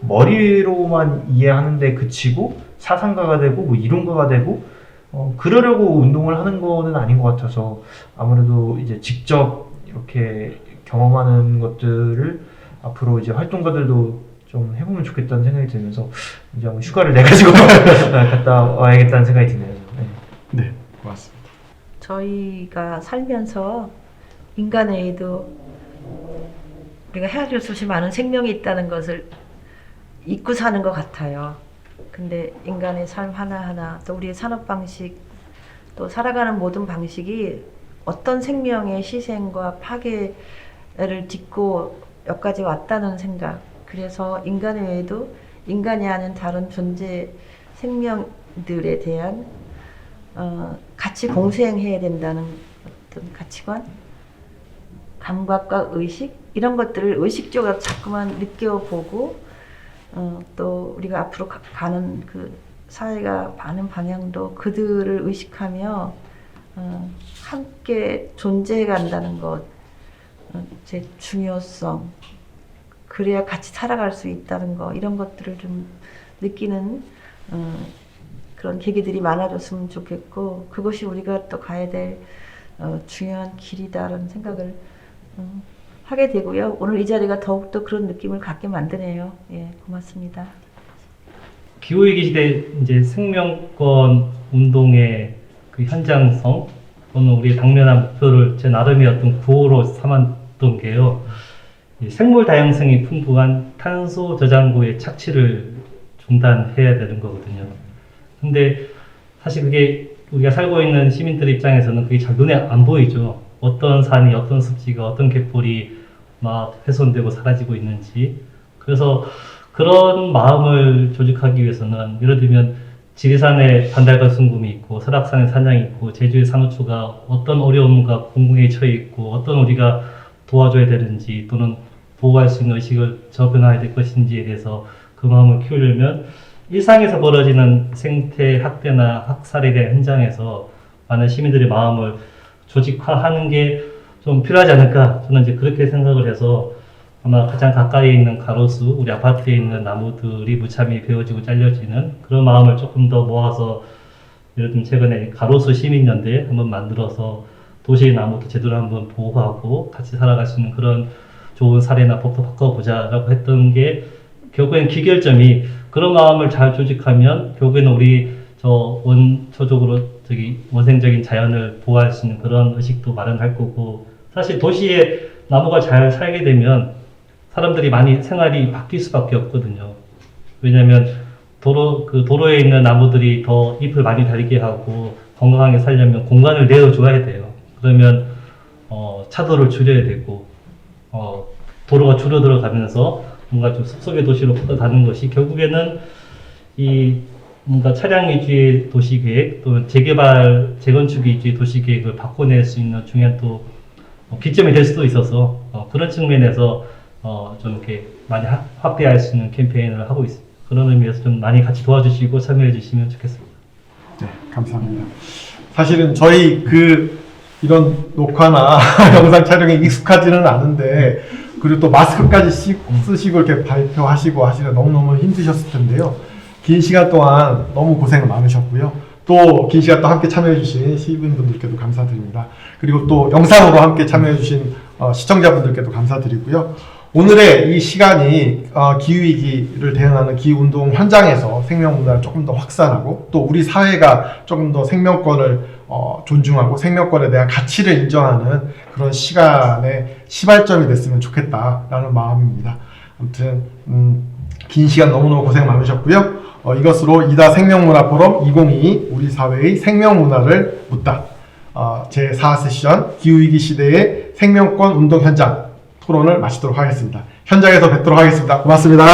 머리로만 이해하는데 그치고 사상가가 되고 뭐 이론가가 되고 그러려고 운동을 하는 거는 아닌 것 같아서 아무래도 이제 직접 이렇게 경험하는 것들을 앞으로 이제 활동가들도 좀 해보면 좋겠다는 생각이 들면서 이제 한번 휴가를 내가지고 갔다 와야겠다는 생각이 드네요. 네, 고맙습니다. 저희가 살면서 인간에게도 우리가 헤아릴 수 없이 많은 생명이 있다는 것을 잊고 사는 것 같아요. 근데 인간의 삶 하나하나 또 우리의 산업 방식 또 살아가는 모든 방식이 어떤 생명의 희생과 파괴를 딛고 여기까지 왔다는 생각. 그래서 인간 외에도 인간이 아닌 다른 존재 생명들에 대한 같이 공생해야 된다는 어떤 가치관, 감각과 의식 이런 것들을 의식적으로 자꾸만 느껴보고 또 우리가 앞으로 가는 그 사회가 가는 방향도 그들을 의식하며 함께 존재해 간다는 것, 제 중요성, 그래야 같이 살아갈 수 있다는 거 이런 것들을 좀 느끼는 그런 계기들이 많아졌으면 좋겠고 그것이 우리가 또 가야 될 중요한 길이다라는 생각을 하게 되고요. 오늘 이 자리가 더욱더 그런 느낌을 갖게 만드네요. 예, 고맙습니다. 기후위기 시대 이제 생명권 운동의 그 현장성 또는 우리의 당면한 목표를 제 나름의 어떤 구호로 삼았던 게요. 이 생물 다양성이 풍부한 탄소 저장고의 착취를 중단해야 되는 거거든요. 근데 사실 그게 우리가 살고 있는 시민들 입장에서는 그게 잘 눈에 안 보이죠. 어떤 산이, 어떤 습지가, 어떤 갯벌이 막 훼손되고 사라지고 있는지. 그래서 그런 마음을 조직하기 위해서는 예를 들면 지리산에 반달가 순금이 있고 설악산에 산양이 있고 제주의 산호초가 어떤 어려움과 공공에 처해 있고 어떤 우리가 도와줘야 되는지 또는 보호할 수 있는 의식을 저변화해야 될 것인지에 대해서 그 마음을 키우려면 일상에서 벌어지는 생태 학대나 학살에 대한 현장에서 많은 시민들의 마음을 조직화하는 게 좀 필요하지 않을까 저는 이제 그렇게 생각을 해서 아마 가장 가까이에 있는 가로수 우리 아파트에 있는 나무들이 무참히 베어지고 잘려지는 그런 마음을 조금 더 모아서 예를 들면 최근에 가로수 시민연대 한번 만들어서 도시의 나무도 제대로 한번 보호하고 같이 살아갈 수 있는 그런 좋은 사례나 법도 바꿔보자라고 했던 게 결국엔 기결점이 그런 마음을 잘 조직하면 결국에는 우리 저 원초적으로 원생적인 자연을 보호할 수 있는 그런 의식도 마련할 거고 사실 도시에 나무가 잘 살게 되면 사람들이 많이 생활이 바뀔 수밖에 없거든요. 왜냐하면 도로에 있는 나무들이 더 잎을 많이 달게 하고 건강하게 살려면 공간을 내어줘야 돼요. 그러면 차도를 줄여야 되고 도로가 줄어들어 가면서 뭔가 좀 숲속의 도시로 뻗어가는 것이 결국에는 이 뭔가 차량 위주의 도시계획 또는 재개발, 재건축 위주의 도시계획을 바꿔낼 수 있는 중요한 또 기점이 될 수도 있어서 그런 측면에서 좀 이렇게 많이 확대할 수 있는 캠페인을 하고 있습니다. 그런 의미에서 좀 많이 같이 도와주시고 참여해 주시면 좋겠습니다. 네, 감사합니다. 사실은 저희 이런 녹화나 영상 촬영에 익숙하지는 않은데 그리고 또 마스크까지 쓰시고 이렇게 발표하시고 하시면 너무너무 힘드셨을 텐데요. 긴 시간 동안 너무 고생 많으셨고요. 또 긴 시간 또 함께 참여해주신 시민분들께도 감사드립니다. 그리고 또 영상으로 함께 참여해주신 시청자분들께도 감사드리고요. 오늘의 이 시간이 기후위기를 대응하는 기후운동 현장에서 생명문화를 조금 더 확산하고 또 우리 사회가 조금 더 생명권을 존중하고 생명권에 대한 가치를 인정하는 그런 시간의 시발점이 됐으면 좋겠다라는 마음입니다. 아무튼 긴 시간 너무너무 고생 많으셨고요. 이것으로 이다 생명문화 포럼 2022 우리 사회의 생명문화를 묻다 제4세션 기후위기 시대의 생명권 운동 현장 토론을 마치도록 하겠습니다. 현장에서 뵙도록 하겠습니다. 고맙습니다.